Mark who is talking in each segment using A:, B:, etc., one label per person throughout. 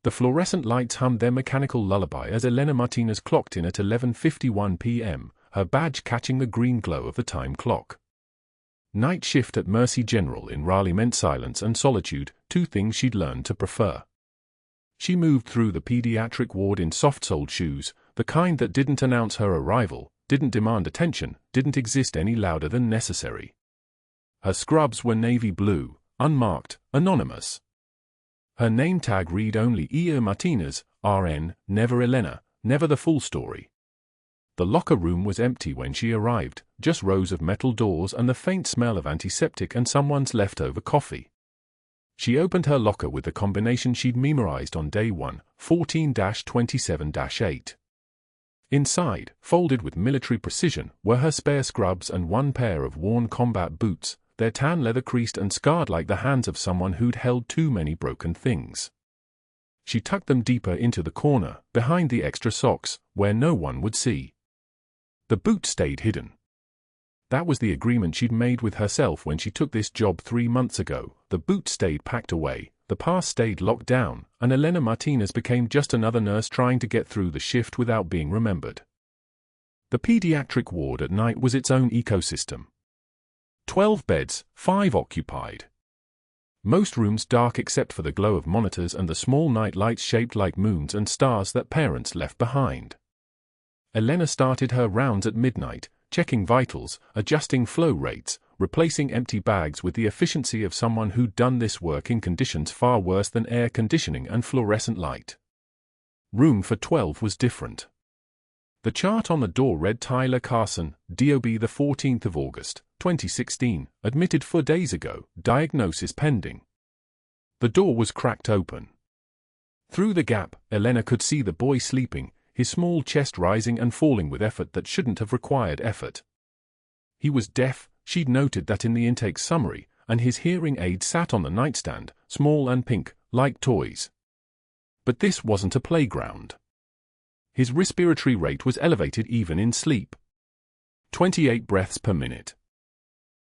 A: The fluorescent lights hummed their mechanical lullaby as Elena Martinez clocked in at 11:51 p.m., her badge catching the green glow of the time clock. Night shift at Mercy General in Raleigh meant silence and solitude, two things she'd learned to prefer. She moved through the pediatric ward in soft-soled shoes, the kind that didn't announce her arrival, didn't demand attention, didn't exist any louder than necessary. Her scrubs were navy blue, unmarked, anonymous. Her name tag read only Elena Martinez, RN, never Elena, never the full story. The locker room was empty when she arrived, just rows of metal doors and the faint smell of antiseptic and someone's leftover coffee. She opened her locker with the combination she'd memorized on day 1, 14-27-8. Inside, folded with military precision, were her spare scrubs and one pair of worn combat boots, their tan leather creased and scarred like the hands of someone who'd held too many broken things. She tucked them deeper into the corner, behind the extra socks, where no one would see. The boots stayed hidden. That was the agreement she'd made with herself when she took this job 3 months ago. The boots stayed packed away, the past stayed locked down, and Elena Martinez became just another nurse trying to get through the shift without being remembered. The pediatric ward at night was its own ecosystem. 12 beds, 5 occupied. Most rooms dark except for the glow of monitors and the small night lights shaped like moons and stars that parents left behind. Elena started her rounds at midnight, checking vitals, adjusting flow rates, replacing empty bags with the efficiency of someone who'd done this work in conditions far worse than air conditioning and fluorescent light. Room for 12 was different. The chart on the door read Tyler Carson, DOB the 14th of August, 2016, admitted 4 days ago, diagnosis pending. The door was cracked open. Through the gap, Elena could see the boy sleeping, his small chest rising and falling with effort that shouldn't have required effort. He was deaf, she'd noted that in the intake summary, and his hearing aid sat on the nightstand, small and pink, like toys. But this wasn't a playground. His respiratory rate was elevated even in sleep. 28 breaths per minute.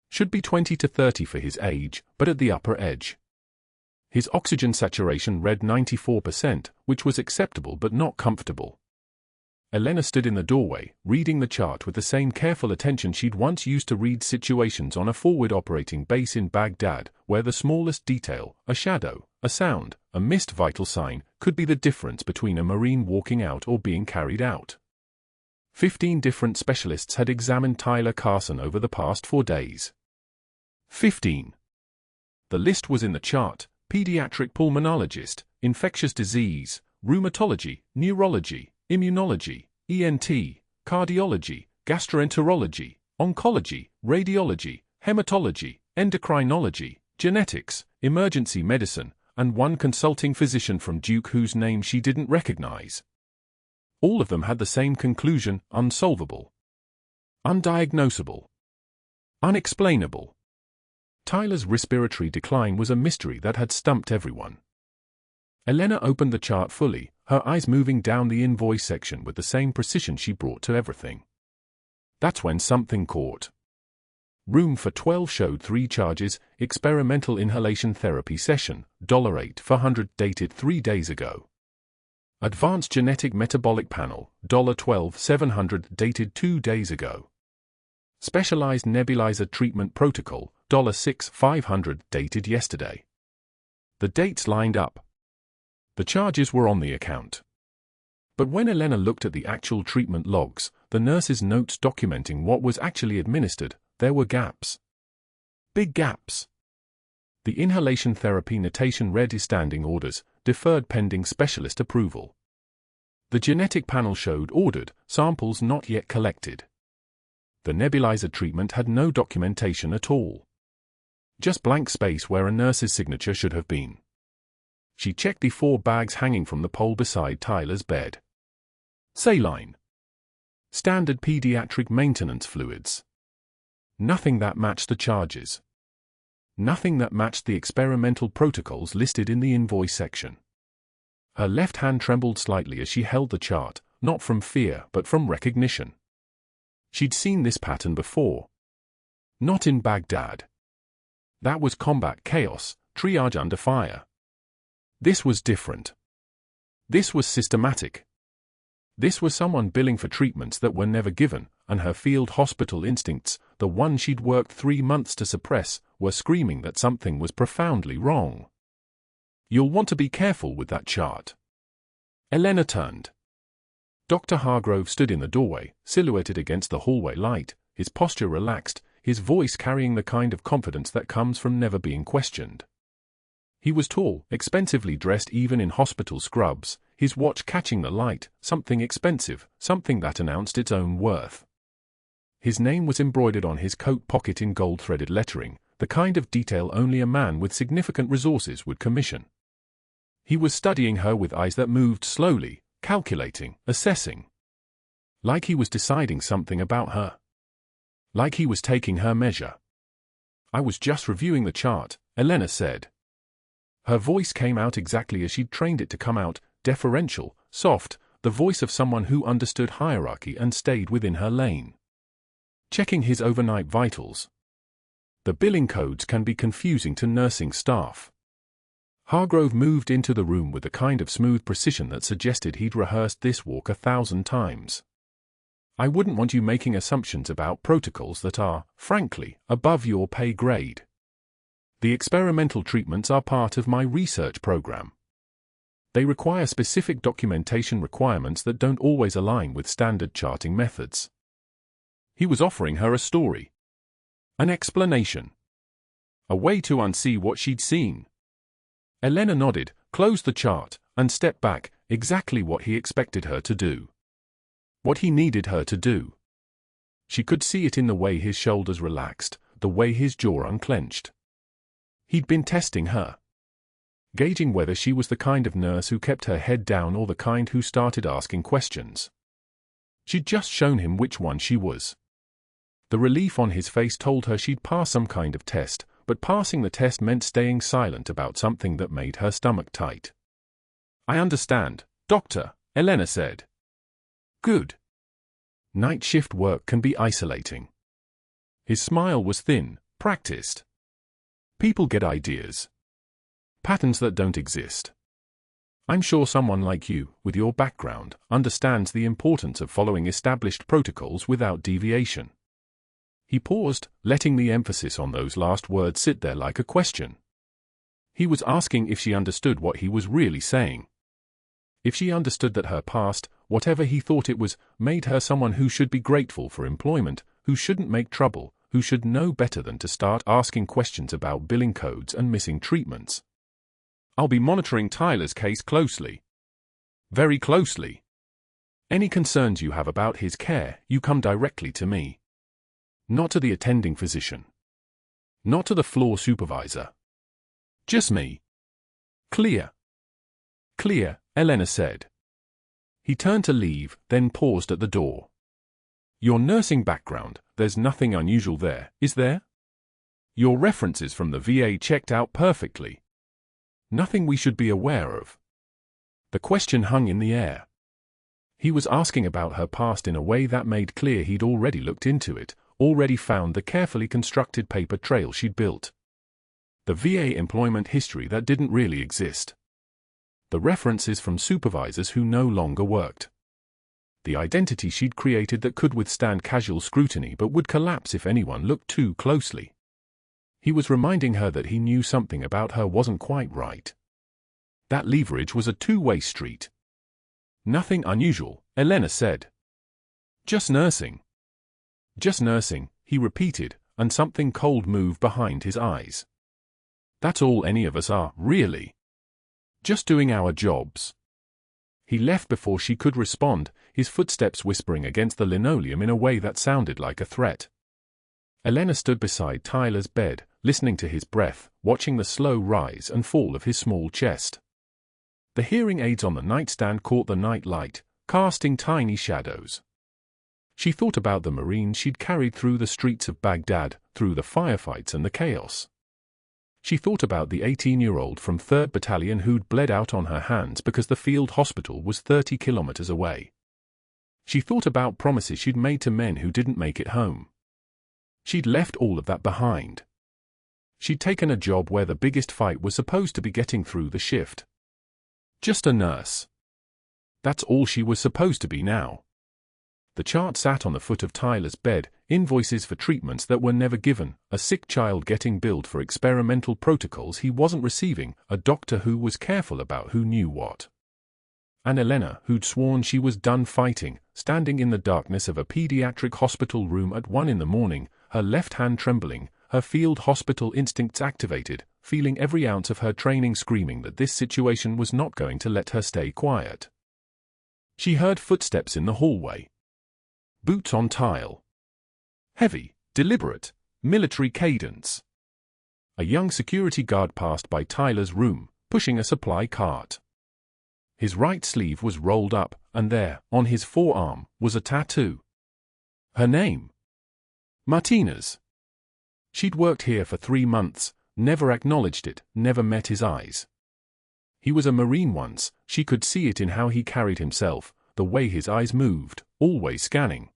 A: Should be 20 to 30 for his age, but at the upper edge. His oxygen saturation read 94%, which was acceptable but not comfortable. Elena stood in the doorway, reading the chart with the same careful attention she'd once used to read situations on a forward operating base in Baghdad, where the smallest detail, a shadow, a sound, a missed vital sign, could be the difference between a Marine walking out or being carried out. 15 different specialists had examined Tyler Carson over the past 4 days. 15. The list was in the chart: pediatric pulmonologist, infectious disease, rheumatology, neurology, immunology, ENT, cardiology, gastroenterology, oncology, radiology, hematology, endocrinology, genetics, emergency medicine, and one consulting physician from Duke whose name she didn't recognize. All of them had the same conclusion: unsolvable, undiagnosable, unexplainable. Tyler's respiratory decline was a mystery that had stumped everyone. Elena opened the chart fully, her eyes moving down the invoice section with the same precision she brought to everything. That's when something caught. Room for 12 showed 3 charges: experimental inhalation therapy session, $8 for 100, dated 3 days ago. Advanced genetic metabolic panel, $12 700, dated 2 days ago. Specialized nebulizer treatment protocol, $6 500, dated yesterday. The dates lined up. The charges were on the account. But when Elena looked at the actual treatment logs, the nurse's notes documenting what was actually administered, there were gaps. Big gaps. The inhalation therapy notation read standing orders, deferred pending specialist approval. The genetic panel showed ordered, samples not yet collected. The nebulizer treatment had no documentation at all. Just blank space where a nurse's signature should have been. She checked the 4 bags hanging from the pole beside Tyler's bed. Saline. Standard pediatric maintenance fluids. Nothing that matched the charges. Nothing that matched the experimental protocols listed in the invoice section. Her left hand trembled slightly as she held the chart, not from fear but from recognition. She'd seen this pattern before. Not in Baghdad. That was combat chaos, triage under fire. This was different. This was systematic. This was someone billing for treatments that were never given, and her field hospital instincts, the one she'd worked 3 months to suppress, were screaming that something was profoundly wrong. "You'll want to be careful with that chart." Elena turned. Dr. Hargrove stood in the doorway, silhouetted against the hallway light, his posture relaxed, his voice carrying the kind of confidence that comes from never being questioned. He was tall, expensively dressed even in hospital scrubs, his watch catching the light, something expensive, something that announced its own worth. His name was embroidered on his coat pocket in gold-threaded lettering, the kind of detail only a man with significant resources would commission. He was studying her with eyes that moved slowly, calculating, assessing. Like he was deciding something about her. Like he was taking her measure. "I was just reviewing the chart," Elena said. Her voice came out exactly as she'd trained it to come out, deferential, soft, the voice of someone who understood hierarchy and stayed within her lane. Checking his overnight vitals. The billing codes can be confusing to nursing staff. Hargrove moved into the room with the kind of smooth precision that suggested he'd rehearsed this walk 1,000 times. "I wouldn't want you making assumptions about protocols that are, frankly, above your pay grade. The experimental treatments are part of my research program. They require specific documentation requirements that don't always align with standard charting methods." He was offering her a story. An explanation. A way to unsee what she'd seen. Elena nodded, closed the chart, and stepped back, exactly what he expected her to do. What he needed her to do. She could see it in the way his shoulders relaxed, the way his jaw unclenched. He'd been testing her. Gauging whether she was the kind of nurse who kept her head down or the kind who started asking questions. She'd just shown him which one she was. The relief on his face told her she'd pass some kind of test, but passing the test meant staying silent about something that made her stomach tight. "I understand, Doctor," Elena said. "Good. Night shift work can be isolating." His smile was thin, practiced. "People get ideas. Patterns that don't exist. I'm sure someone like you, with your background, understands the importance of following established protocols without deviation." He paused, letting the emphasis on those last words sit there like a question. He was asking if she understood what he was really saying. If she understood that her past, whatever he thought it was, made her someone who should be grateful for employment, who shouldn't make trouble, who should know better than to start asking questions about billing codes and missing treatments. "I'll be monitoring Tyler's case closely. Very closely. Any concerns you have about his care, you come directly to me. Not to the attending physician. Not to the floor supervisor. Just me. Clear?" "Clear," Elena said. He turned to leave, then paused at the door. "Your nursing background, there's nothing unusual there, is there? Your references from the VA checked out perfectly. Nothing we should be aware of." The question hung in the air. He was asking about her past in a way that made clear he'd already looked into it, already found the carefully constructed paper trail she'd built. The VA employment history that didn't really exist. The references from supervisors who no longer worked. The identity she'd created that could withstand casual scrutiny but would collapse if anyone looked too closely. He was reminding her that he knew something about her wasn't quite right. That leverage was a two-way street. "Nothing unusual," Elena said. "Just nursing." "Just nursing," he repeated, and something cold moved behind his eyes. "That's all any of us are, really. Just doing our jobs." He left before she could respond, his footsteps whispering against the linoleum in a way that sounded like a threat. Elena stood beside Tyler's bed, listening to his breath, watching the slow rise and fall of his small chest. The hearing aids on the nightstand caught the night light, casting tiny shadows. She thought about the Marines she'd carried through the streets of Baghdad, through the firefights and the chaos. She thought about the 18-year-old from 3rd Battalion who'd bled out on her hands because the field hospital was 30 kilometers away. She thought about promises she'd made to men who didn't make it home. She'd left all of that behind. She'd taken a job where the biggest fight was supposed to be getting through the shift. Just a nurse. That's all she was supposed to be now. The chart sat on the foot of Tyler's bed, invoices for treatments that were never given, a sick child getting billed for experimental protocols he wasn't receiving, a doctor who was careful about who knew what. And Elena, who'd sworn she was done fighting, standing in the darkness of a pediatric hospital room at 1 a.m, her left hand trembling, her field hospital instincts activated, feeling every ounce of her training screaming that this situation was not going to let her stay quiet. She heard footsteps in the hallway. Boots on tile. Heavy, deliberate, military cadence. A young security guard passed by Tyler's room, pushing a supply cart. His right sleeve was rolled up, and there, on his forearm, was a tattoo. Her name. Martinez. She'd worked here for 3 months, never acknowledged it, never met his eyes. He was a Marine once, she could see it in how he carried himself, the way his eyes moved, always scanning.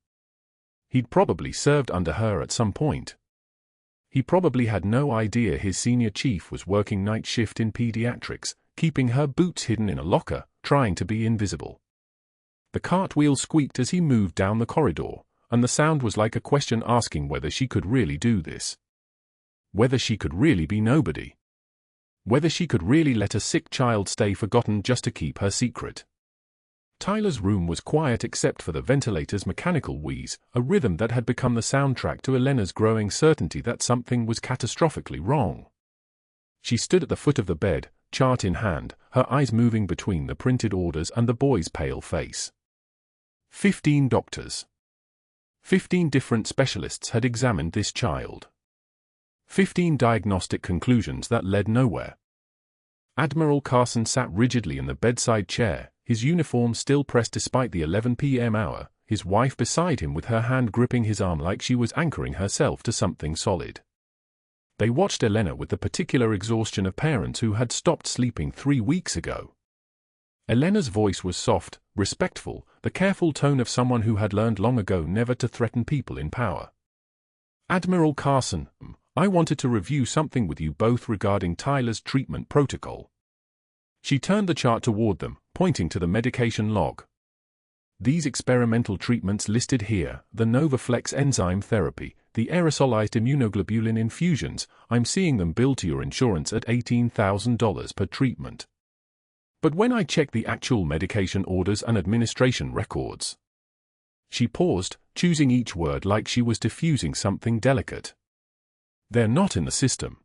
A: He'd probably served under her at some point. He probably had no idea his senior chief was working night shift in pediatrics, keeping her boots hidden in a locker, trying to be invisible. The cartwheel squeaked as he moved down the corridor, and the sound was like a question asking whether she could really do this. Whether she could really be nobody. Whether she could really let a sick child stay forgotten just to keep her secret. Tyler's room was quiet except for the ventilator's mechanical wheeze, a rhythm that had become the soundtrack to Elena's growing certainty that something was catastrophically wrong. She stood at the foot of the bed, chart in hand, her eyes moving between the printed orders and the boy's pale face. 15 doctors. 15 different specialists had examined this child. 15 diagnostic conclusions that led nowhere. Admiral Carson sat rigidly in the bedside chair, his uniform still pressed despite the 11 p.m. hour, his wife beside him with her hand gripping his arm like she was anchoring herself to something solid. They watched Elena with the particular exhaustion of parents who had stopped sleeping 3 weeks ago. Elena's voice was soft, respectful, the careful tone of someone who had learned long ago never to threaten people in power. Admiral Carson, I wanted to review something with you both regarding Tyler's treatment protocol. She turned the chart toward them, pointing to the medication log. These experimental treatments listed here, the Novaflex enzyme therapy, the aerosolized immunoglobulin infusions, I'm seeing them billed to your insurance at $18,000 per treatment. But when I check the actual medication orders and administration records. She paused, choosing each word like she was diffusing something delicate. They're not in the system.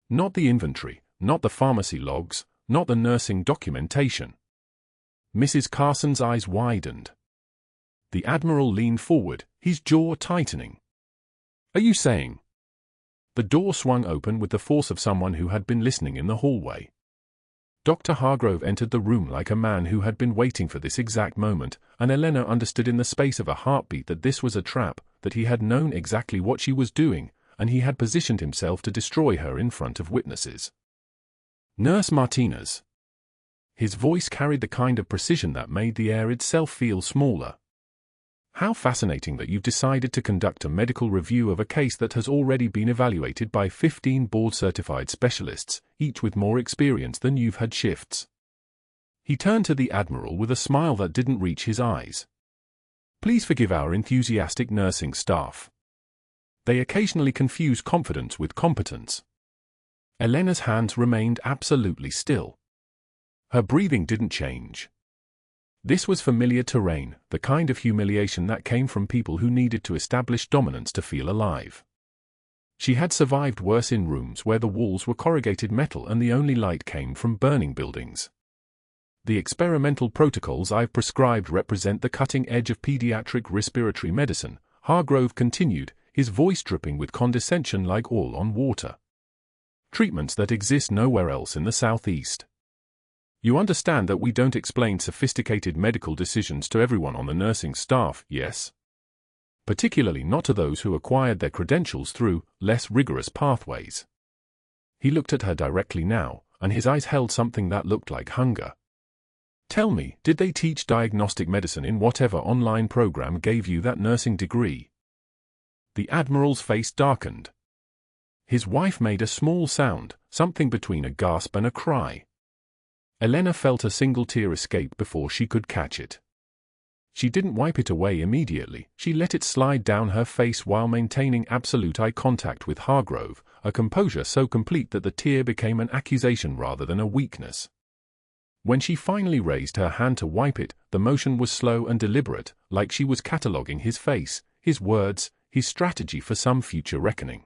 A: Not the inventory, not the pharmacy logs, not the nursing documentation. Mrs. Carson's eyes widened. The Admiral leaned forward, his jaw tightening. Are you saying? The door swung open with the force of someone who had been listening in the hallway. Dr. Hargrove entered the room like a man who had been waiting for this exact moment, and Elena understood in the space of a heartbeat that this was a trap, that he had known exactly what she was doing, and he had positioned himself to destroy her in front of witnesses. Nurse Martinez. His voice carried the kind of precision that made the air itself feel smaller. How fascinating that you've decided to conduct a medical review of a case that has already been evaluated by 15 board-certified specialists, each with more experience than you've had shifts. He turned to the Admiral with a smile that didn't reach his eyes. Please forgive our enthusiastic nursing staff. They occasionally confuse confidence with competence. Elena's hands remained absolutely still. Her breathing didn't change. This was familiar terrain, the kind of humiliation that came from people who needed to establish dominance to feel alive. She had survived worse in rooms where the walls were corrugated metal and the only light came from burning buildings. The experimental protocols I've prescribed represent the cutting edge of pediatric respiratory medicine, Hargrove continued, his voice dripping with condescension like oil on water. Treatments that exist nowhere else in the Southeast. You understand that we don't explain sophisticated medical decisions to everyone on the nursing staff, yes? Particularly not to those who acquired their credentials through less rigorous pathways. He looked at her directly now, and his eyes held something that looked like hunger. Tell me, did they teach diagnostic medicine in whatever online program gave you that nursing degree? The Admiral's face darkened. His wife made a small sound, something between a gasp and a cry. Elena felt a single tear escape before she could catch it. She didn't wipe it away immediately. She let it slide down her face while maintaining absolute eye contact with Hargrove, a composure so complete that the tear became an accusation rather than a weakness. When she finally raised her hand to wipe it, the motion was slow and deliberate, like she was cataloguing his face, his words, his strategy for some future reckoning.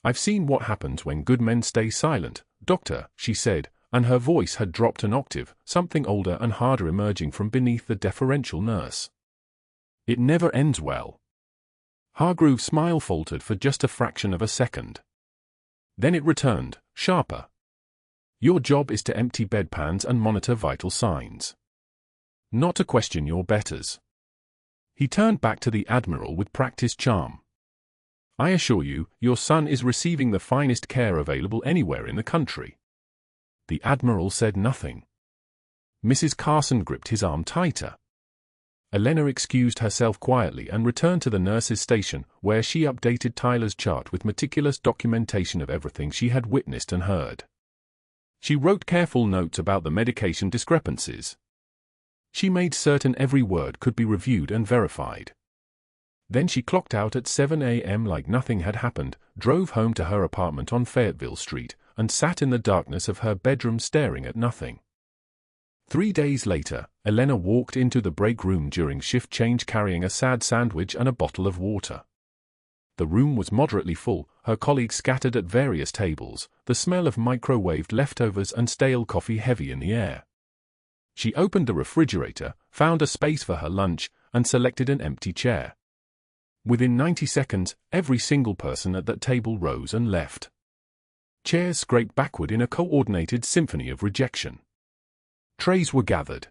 A: "I've seen what happens when good men stay silent, Doctor," she said, and her voice had dropped an octave, something older and harder emerging from beneath the deferential nurse. "It never ends well." Hargrove's smile faltered for just a fraction of a second. Then it returned, sharper. "Your job is to empty bedpans and monitor vital signs. Not to question your betters." He turned back to the Admiral with practiced charm. "I assure you, your son is receiving the finest care available anywhere in the country." The Admiral said nothing. Mrs. Carson gripped his arm tighter. Elena excused herself quietly and returned to the nurse's station, where she updated Tyler's chart with meticulous documentation of everything she had witnessed and heard. She wrote careful notes about the medication discrepancies. She made certain every word could be reviewed and verified. Then she clocked out at 7 a.m. like nothing had happened, drove home to her apartment on Fayetteville Street, and sat in the darkness of her bedroom staring at nothing. 3 days later, Elena walked into the break room during shift change carrying a sad sandwich and a bottle of water. The room was moderately full, her colleagues scattered at various tables, the smell of microwaved leftovers and stale coffee heavy in the air. She opened the refrigerator, found a space for her lunch, and selected an empty chair. Within 90 seconds, every single person at that table rose and left. Chairs scraped backward in a coordinated symphony of rejection. Trays were gathered.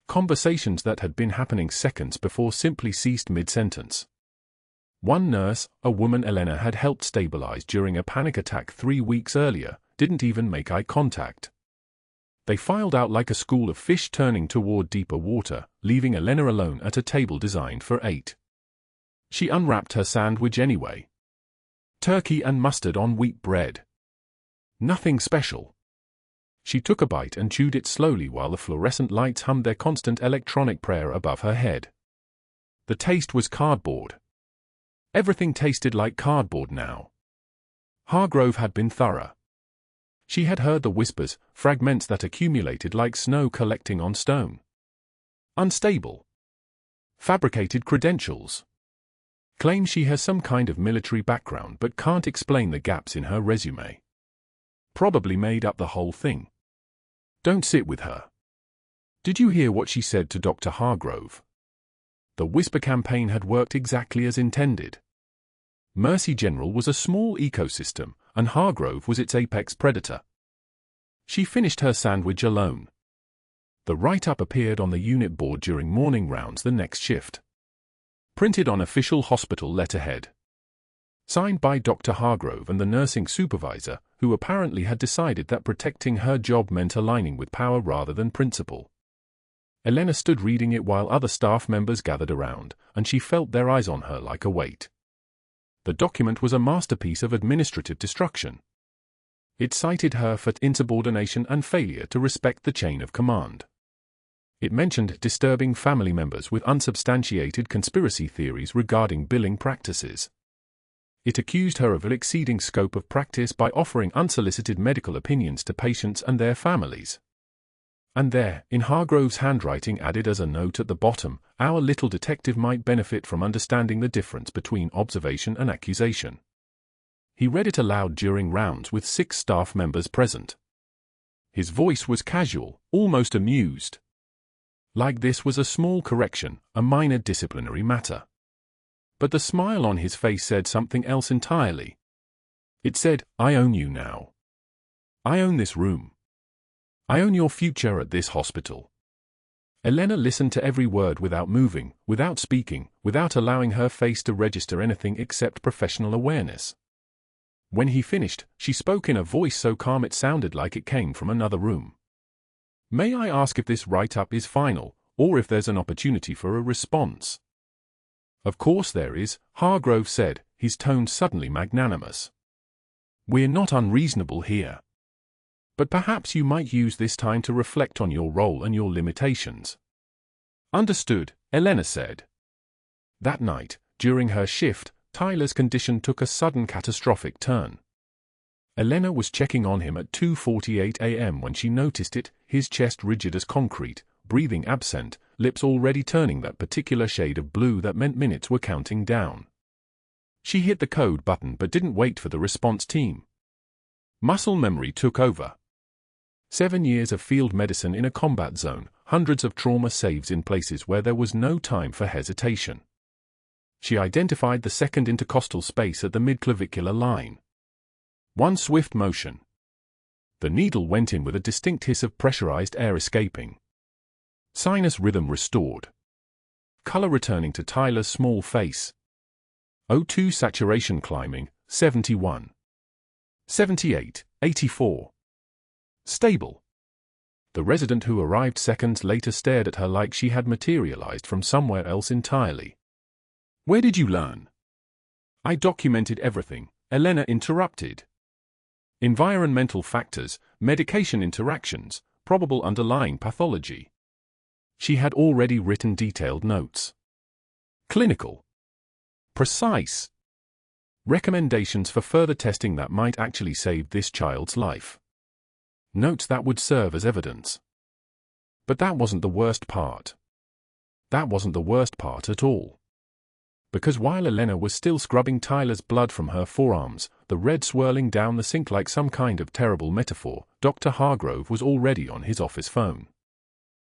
A: Conversations that had been happening seconds before simply ceased mid-sentence. One nurse, a woman Elena had helped stabilize during a panic attack 3 weeks earlier, didn't even make eye contact. They filed out like a school of fish turning toward deeper water, leaving Elena alone at a table designed for 8. She unwrapped her sandwich anyway. Turkey and mustard on wheat bread. Nothing special. She took a bite and chewed it slowly while the fluorescent lights hummed their constant electronic prayer above her head. The taste was cardboard. Everything tasted like cardboard now. Hargrove had been thorough. She had heard the whispers, fragments that accumulated like snow collecting on stone. Unstable. Fabricated credentials. Claims she has some kind of military background but can't explain the gaps in her resume. Probably made up the whole thing. Don't sit with her. Did you hear what she said to Dr. Hargrove? The whisper campaign had worked exactly as intended. Mercy General was a small ecosystem, and Hargrove was its apex predator. She finished her sandwich alone. The write-up appeared on the unit board during morning rounds the next shift. Printed on official hospital letterhead. Signed by Dr. Hargrove and the nursing supervisor, who apparently had decided that protecting her job meant aligning with power rather than principle. Elena stood reading it while other staff members gathered around, and she felt their eyes on her like a weight. The document was a masterpiece of administrative destruction. It cited her for insubordination and failure to respect the chain of command. It mentioned disturbing family members with unsubstantiated conspiracy theories regarding billing practices. It accused her of exceeding scope of practice by offering unsolicited medical opinions to patients and their families. And there, in Hargrove's handwriting added as a note at the bottom, our little detective might benefit from understanding the difference between observation and accusation. He read it aloud during rounds with 6 staff members present. His voice was casual, almost amused. Like this was a small correction, a minor disciplinary matter. But the smile on his face said something else entirely. It said, "I own you now. I own this room. I own your future at this hospital." Elena listened to every word without moving, without speaking, without allowing her face to register anything except professional awareness. When he finished, she spoke in a voice so calm it sounded like it came from another room. "May I ask if this write-up is final, or if there's an opportunity for a response?" "Of course there is," Hargrove said, his tone suddenly magnanimous. "We're not unreasonable here. But perhaps you might use this time to reflect on your role and your limitations. Understood, Elena said. That night, during her shift, Tyler's condition took a sudden catastrophic turn. Elena was checking on him at 2:48 a.m. when she noticed it, his chest rigid as concrete, breathing absent, lips already turning that particular shade of blue that meant minutes were counting down. She hit the code button but didn't wait for the response team. Muscle memory took over. 7 years of field medicine in a combat zone, hundreds of trauma saves in places where there was no time for hesitation. She identified the second intercostal space at the midclavicular line. One swift motion. The needle went in with a distinct hiss of pressurized air escaping. Sinus rhythm restored. Color returning to Tyler's small face. O2 saturation climbing, 71. 78, 84. Stable. The resident who arrived seconds later stared at her like she had materialized from somewhere else entirely. Where did you learn? I documented everything, Elena interrupted. Environmental factors, medication interactions, probable underlying pathology. She had already written detailed notes. Clinical. Precise. Recommendations for further testing that might actually save this child's life. Notes that would serve as evidence. But that wasn't the worst part. That wasn't the worst part at all. Because while Elena was still scrubbing Tyler's blood from her forearms, the red swirling down the sink like some kind of terrible metaphor, Dr. Hargrove was already on his office phone.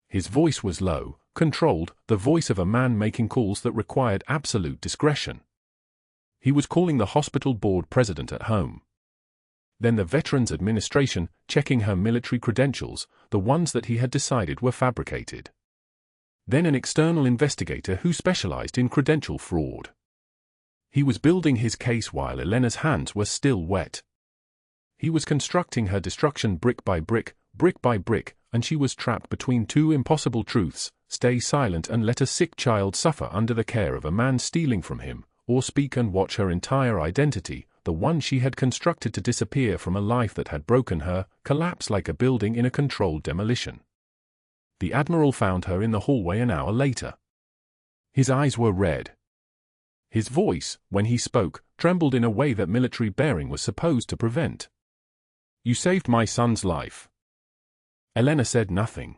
A: His voice was low, controlled, the voice of a man making calls that required absolute discretion. He was calling the hospital board president at home. Then the Veterans Administration, checking her military credentials, the ones that he had decided were fabricated. Then an external investigator who specialized in credential fraud. He was building his case while Elena's hands were still wet. He was constructing her destruction brick by brick, and she was trapped between two impossible truths: stay silent and let a sick child suffer under the care of a man stealing from him, or speak and watch her entire identity, the one she had constructed to disappear from a life that had broken her, collapse like a building in a controlled demolition. The Admiral found her in the hallway an hour later. His eyes were red. His voice, when he spoke, trembled in a way that military bearing was supposed to prevent. You saved my son's life. Elena said nothing.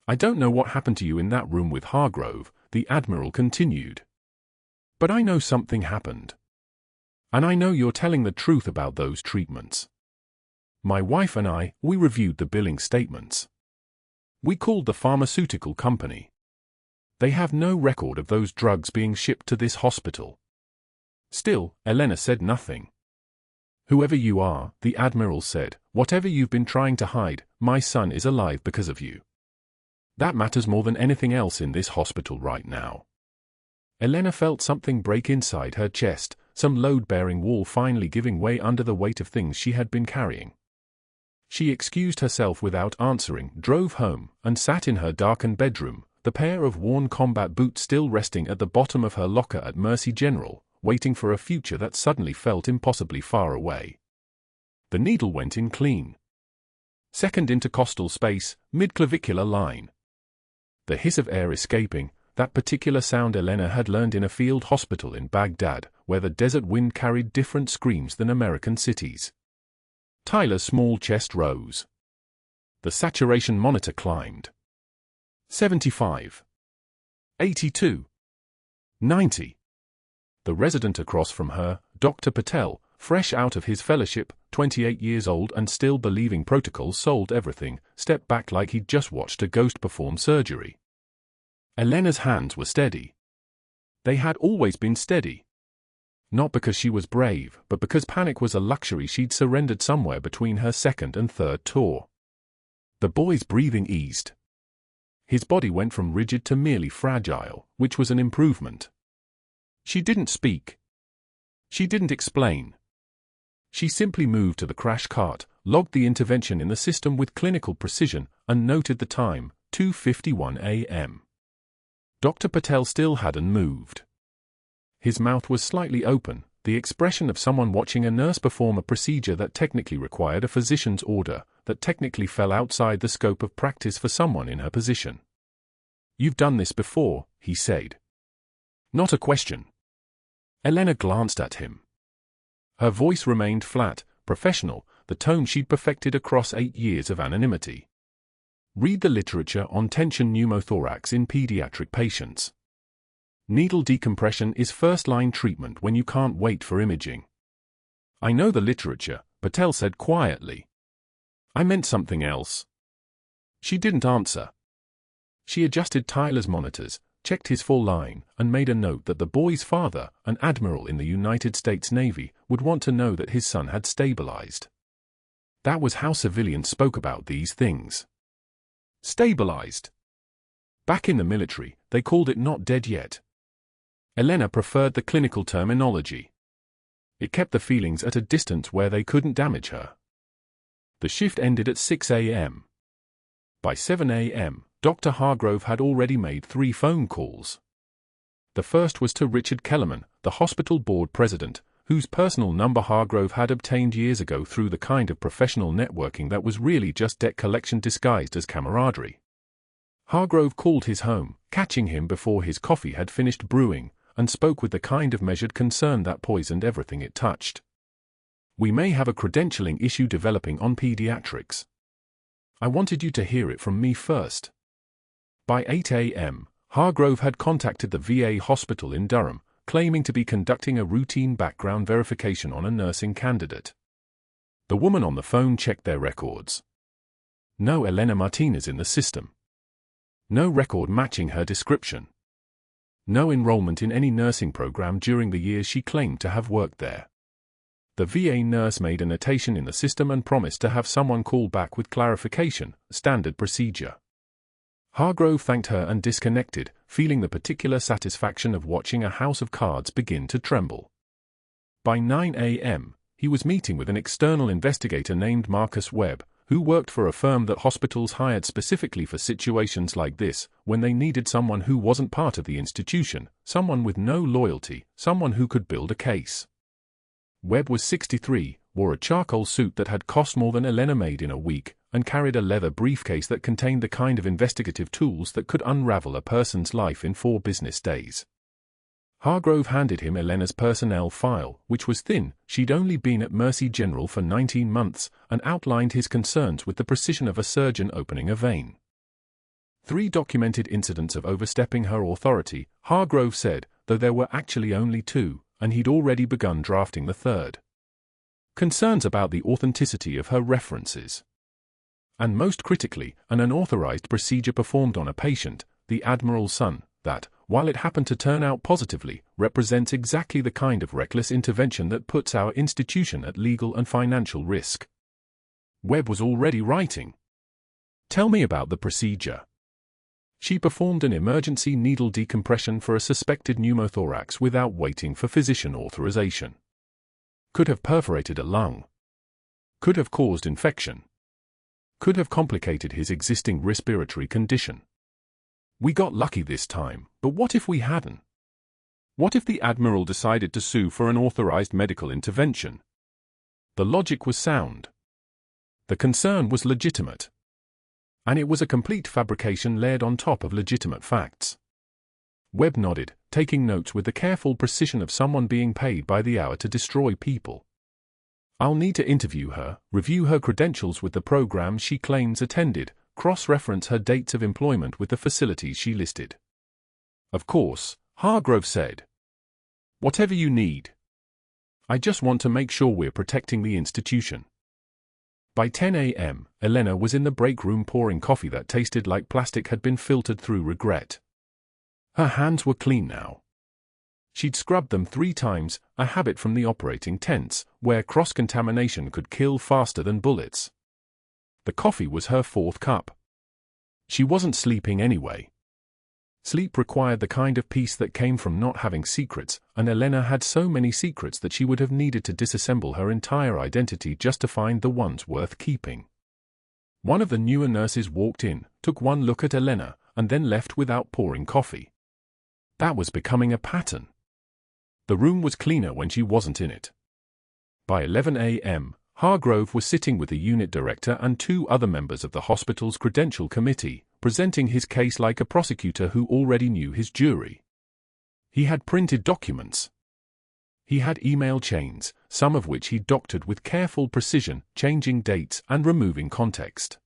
A: I don't know what happened to you in that room with Hargrove, the Admiral continued. But I know something happened. And I know you're telling the truth about those treatments. My wife and I, we reviewed the billing statements. We called the pharmaceutical company. They have no record of those drugs being shipped to this hospital. Still, Elena said nothing. Whoever you are, the Admiral said, whatever you've been trying to hide, my son is alive because of you. That matters more than anything else in this hospital right now. Elena felt something break inside her chest, some load-bearing wall finally giving way under the weight of things she had been carrying. She excused herself without answering, drove home, and sat in her darkened bedroom, the pair of worn combat boots still resting at the bottom of her locker at Mercy General, waiting for a future that suddenly felt impossibly far away. The needle went in clean. Second intercostal space, midclavicular line. The hiss of air escaping, that particular sound Elena had learned in a field hospital in Baghdad, where the desert wind carried different screams than American cities. Tyler's small chest rose. The saturation monitor climbed. 75. 82. 90. The resident across from her, Dr. Patel, fresh out of his fellowship, 28 years old and still believing protocols solved everything, stepped back like he'd just watched a ghost perform surgery. Elena's hands were steady. They had always been steady. Not because she was brave, but because panic was a luxury she'd surrendered somewhere between her second and third tour. The boy's breathing eased. His body went from rigid to merely fragile, which was an improvement. She didn't speak. She didn't explain. She simply moved to the crash cart, logged the intervention in the system with clinical precision, and noted the time, 2:51 a.m. Dr. Patel still hadn't moved. His mouth was slightly open, the expression of someone watching a nurse perform a procedure that technically required a physician's order, that technically fell outside the scope of practice for someone in her position. "You've done this before," he said. "Not a question." Elena glanced at him. Her voice remained flat, professional, the tone she'd perfected across 8 years of anonymity. "Read the literature on tension pneumothorax in pediatric patients. Needle decompression is first-line treatment when you can't wait for imaging." "I know the literature," Patel said quietly. "I meant something else." She didn't answer. She adjusted Tyler's monitors, checked his full line, and made a note that the boy's father, an admiral in the United States Navy, would want to know that his son had stabilized. That was how civilians spoke about these things. Stabilized. Back in the military, they called it not dead yet. Elena preferred the clinical terminology. It kept the feelings at a distance where they couldn't damage her. The shift ended at 6 a.m. By 7 a.m., Dr. Hargrove had already made 3 phone calls. The first was to Richard Kellerman, the hospital board president, whose personal number Hargrove had obtained years ago through the kind of professional networking that was really just debt collection disguised as camaraderie. Hargrove called his home, catching him before his coffee had finished brewing, and spoke with the kind of measured concern that poisoned everything it touched. "We may have a credentialing issue developing on pediatrics. I wanted you to hear it from me first." By 8 a.m., Hargrove had contacted the VA hospital in Durham, claiming to be conducting a routine background verification on a nursing candidate. The woman on the phone checked their records. No Elena Martinez in the system. No record matching her description. No enrollment in any nursing program during the years she claimed to have worked there. The VA nurse made a notation in the system and promised to have someone call back with clarification, standard procedure. Hargrove thanked her and disconnected, feeling the particular satisfaction of watching a house of cards begin to tremble. By 9 a.m., he was meeting with an external investigator named Marcus Webb, who worked for a firm that hospitals hired specifically for situations like this, when they needed someone who wasn't part of the institution, someone with no loyalty, someone who could build a case. Webb was 63, wore a charcoal suit that had cost more than Elena made in a week, and carried a leather briefcase that contained the kind of investigative tools that could unravel a person's life in 4 business days. Hargrove handed him Elena's personnel file, which was thin. She'd only been at Mercy General for 19 months, and outlined his concerns with the precision of a surgeon opening a vein. 3 documented incidents of overstepping her authority, Hargrove said, though there were actually only 2, and he'd already begun drafting the 3rd. Concerns about the authenticity of her references. And most critically, an unauthorized procedure performed on a patient, the Admiral's son, that, while it happened to turn out positively, represents exactly the kind of reckless intervention that puts our institution at legal and financial risk. Webb was already writing. "Tell me about the procedure." She performed an emergency needle decompression for a suspected pneumothorax without waiting for physician authorization. Could have perforated a lung. Could have caused infection. Could have complicated his existing respiratory condition. We got lucky this time, but what if we hadn't? What if the Admiral decided to sue for an authorized medical intervention? The logic was sound. The concern was legitimate. And it was a complete fabrication layered on top of legitimate facts. Webb nodded, taking notes with the careful precision of someone being paid by the hour to destroy people. "I'll need to interview her, review her credentials with the program she claims attended, cross-reference her dates of employment with the facilities she listed." "Of course," Hargrove said. "Whatever you need. I just want to make sure we're protecting the institution." By 10 a.m., Elena was in the break room pouring coffee that tasted like plastic had been filtered through regret. Her hands were clean now. She'd scrubbed them 3 times, a habit from the operating tents, where cross-contamination could kill faster than bullets. The coffee was her 4th cup. She wasn't sleeping anyway. Sleep required the kind of peace that came from not having secrets, and Elena had so many secrets that she would have needed to disassemble her entire identity just to find the ones worth keeping. One of the newer nurses walked in, took one look at Elena, and then left without pouring coffee. That was becoming a pattern. The room was cleaner when she wasn't in it. By 11 a.m., Hargrove was sitting with the unit director and 2 other members of the hospital's credential committee, presenting his case like a prosecutor who already knew his jury. He had printed documents. He had email chains, some of which he doctored with careful precision, changing dates and removing context.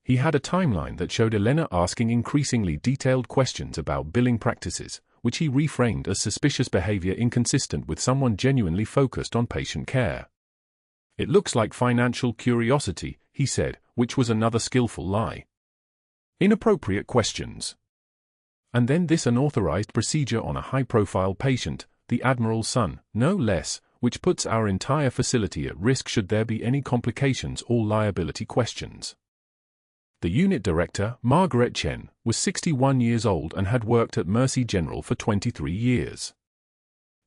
A: He had a timeline that showed Elena asking increasingly detailed questions about billing practices, which he reframed as suspicious behavior inconsistent with someone genuinely focused on patient care. "It looks like financial curiosity," he said, which was another skillful lie. "Inappropriate questions. And then this unauthorized procedure on a high-profile patient, the Admiral's son, no less, which puts our entire facility at risk should there be any complications or liability questions." The unit director, Margaret Chen, was 61 years old and had worked at Mercy General for 23 years.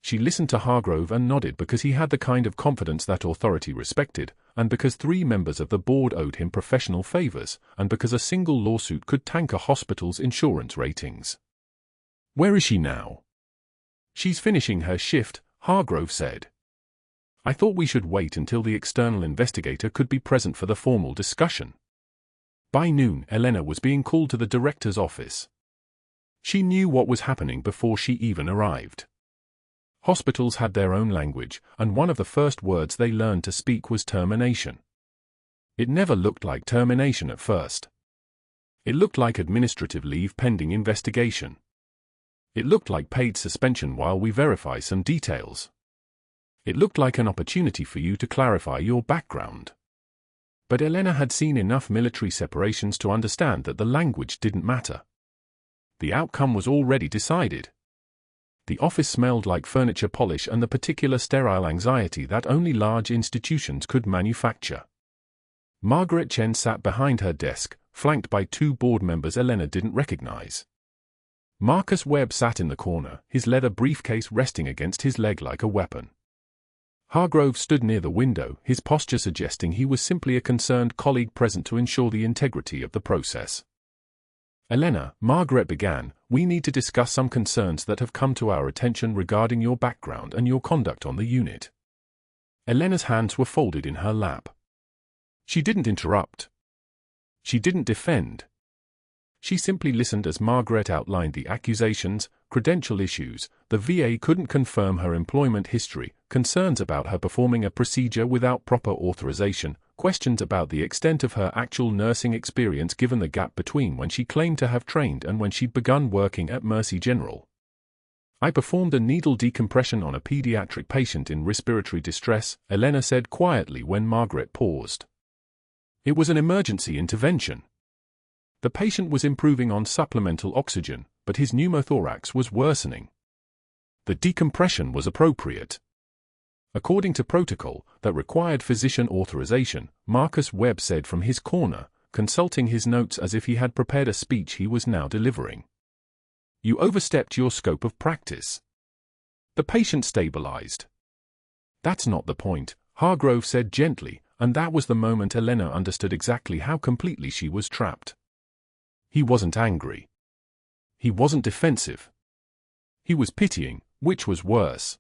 A: She listened to Hargrove and nodded because he had the kind of confidence that authority respected, and because 3 members of the board owed him professional favors, and because a single lawsuit could tank a hospital's insurance ratings. "Where is she now?" "She's finishing her shift," Hargrove said. "I thought we should wait until the external investigator could be present for the formal discussion." By noon, Elena was being called to the director's office. She knew what was happening before she even arrived. Hospitals had their own language, and one of the first words they learned to speak was termination. It never looked like termination at first. It looked like administrative leave pending investigation. It looked like paid suspension while we verify some details. It looked like an opportunity for you to clarify your background. But Elena had seen enough military separations to understand that the language didn't matter. The outcome was already decided. The office smelled like furniture polish and the particular sterile anxiety that only large institutions could manufacture. Margaret Chen sat behind her desk, flanked by 2 board members Elena didn't recognize. Marcus Webb sat in the corner, his leather briefcase resting against his leg like a weapon. Hargrove stood near the window, his posture suggesting he was simply a concerned colleague present to ensure the integrity of the process. "Elena," Margaret began, "we need to discuss some concerns that have come to our attention regarding your background and your conduct on the unit." Elena's hands were folded in her lap. She didn't interrupt. She didn't defend. She simply listened as Margaret outlined the accusations, credential issues, the VA couldn't confirm her employment history, concerns about her performing a procedure without proper authorization, questions about the extent of her actual nursing experience given the gap between when she claimed to have trained and when she'd begun working at Mercy General. "I performed a needle decompression on a pediatric patient in respiratory distress," Elena said quietly when Margaret paused. "It was an emergency intervention. The patient was improving on supplemental oxygen, but his pneumothorax was worsening. The decompression was appropriate. According to protocol, that required physician authorization," Marcus Webb said from his corner, consulting his notes as if he had prepared a speech he was now delivering. "You overstepped your scope of practice. The patient stabilized." "That's not the point," Hargrove said gently, and that was the moment Elena understood exactly how completely she was trapped. He wasn't angry. He wasn't defensive. He was pitying, which was worse.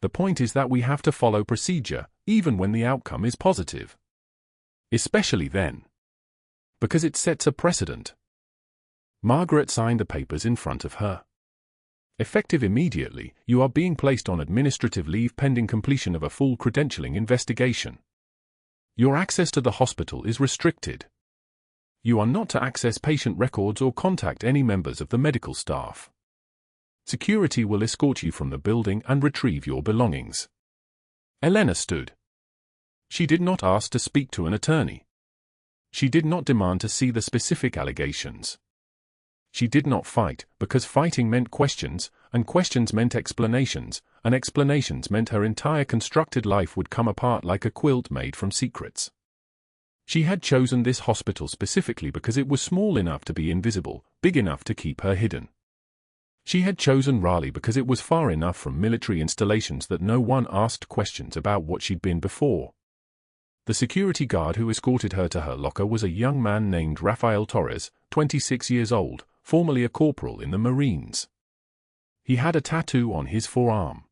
A: "The point is that we have to follow procedure, even when the outcome is positive. Especially then. Because it sets a precedent." Margaret signed the papers in front of her. "Effective immediately, you are being placed on administrative leave pending completion of a full credentialing investigation. Your access to the hospital is restricted. You are not to access patient records or contact any members of the medical staff. Security will escort you from the building and retrieve your belongings." Elena stood. She did not ask to speak to an attorney. She did not demand to see the specific allegations. She did not fight, because fighting meant questions, and questions meant explanations, and explanations meant her entire constructed life would come apart like a quilt made from secrets. She had chosen this hospital specifically because it was small enough to be invisible, big enough to keep her hidden. She had chosen Raleigh because it was far enough from military installations that no one asked questions about what she'd been before. The security guard who escorted her to her locker was a young man named Rafael Torres, 26 years old, formerly a corporal in the Marines. He had a tattoo on his forearm.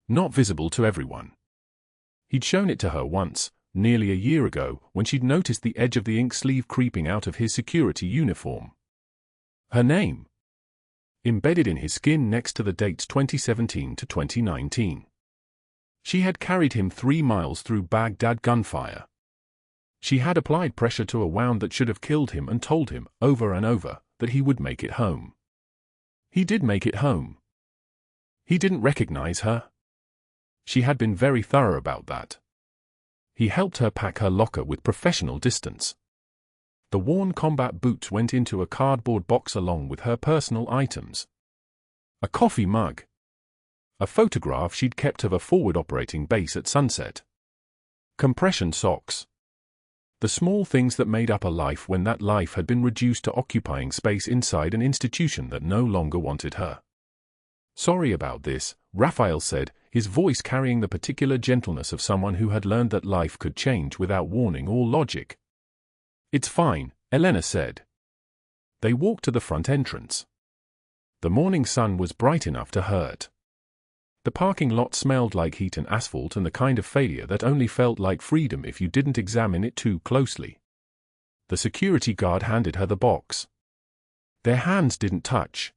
A: Not visible to everyone. He'd shown it to her once, nearly a year ago, when she'd noticed the edge of the ink sleeve creeping out of his security uniform. Her name, embedded in his skin next to the dates 2017 to 2019. She had carried him 3 miles through Baghdad gunfire. She had applied pressure to a wound that should have killed him and told him, over and over, that he would make it home. He did make it home. He didn't recognize her. She had been very thorough about that. He helped her pack her locker with professional distance. The worn combat boots went into a cardboard box along with her personal items. A coffee mug. A photograph she'd kept of a forward operating base at sunset. Compression socks. The small things that made up a life when that life had been reduced to occupying space inside an institution that no longer wanted her. "Sorry about this," Raphael said, his voice carrying the particular gentleness of someone who had learned that life could change without warning or logic. "It's fine," Elena said. They walked to the front entrance. The morning sun was bright enough to hurt. The parking lot smelled like heat and asphalt and the kind of failure that only felt like freedom if you didn't examine it too closely. The security guard handed her the box. Their hands didn't touch.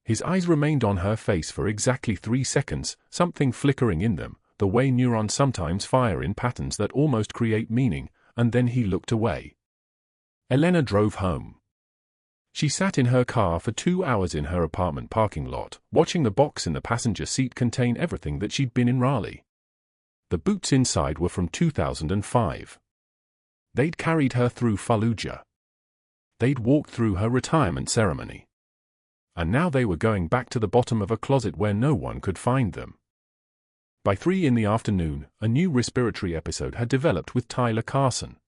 A: His eyes remained on her face for exactly 3 seconds, something flickering in them, the way neurons sometimes fire in patterns that almost create meaning, and then he looked away. Elena drove home. She sat in her car for 2 hours in her apartment parking lot, watching the box in the passenger seat contain everything that she'd been in Raleigh. The boots inside were from 2005. They'd carried her through Fallujah. They'd walked through her retirement ceremony. And now they were going back to the bottom of a closet where no one could find them. By 3 in the afternoon, a new respiratory episode had developed with Tyler Carson.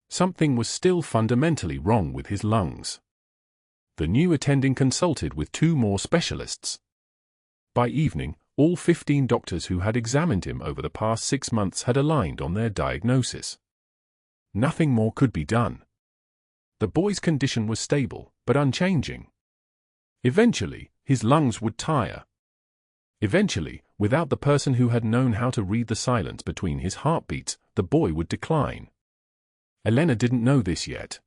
A: Something was still fundamentally wrong with his lungs. The new attending consulted with 2 more specialists. By evening, all 15 doctors who had examined him over the past 6 months had aligned on their diagnosis. Nothing more could be done. The boy's condition was stable, but unchanging. Eventually, his lungs would tire. Eventually, without the person who had known how to read the silence between his heartbeats, the boy would decline. Elena didn't know this yet.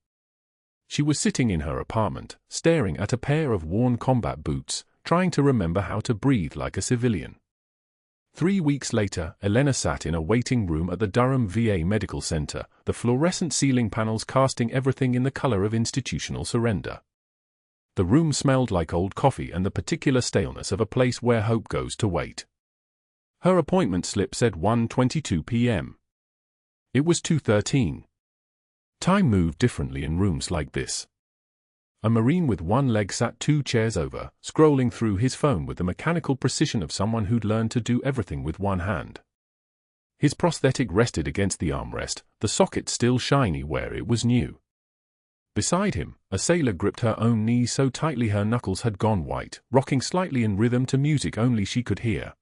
A: She was sitting in her apartment, staring at a pair of worn combat boots, trying to remember how to breathe like a civilian. 3 weeks later, Elena sat in a waiting room at the Durham VA Medical Center, the fluorescent ceiling panels casting everything in the color of institutional surrender. The room smelled like old coffee and the particular staleness of a place where hope goes to wait. Her appointment slip said 1:22 p.m. It was 2:13. Time moved differently in rooms like this. A Marine with one leg sat 2 chairs over, scrolling through his phone with the mechanical precision of someone who'd learned to do everything with one hand. His prosthetic rested against the armrest, the socket still shiny where it was new. Beside him, a sailor gripped her own knees so tightly her knuckles had gone white, rocking slightly in rhythm to music only she could hear.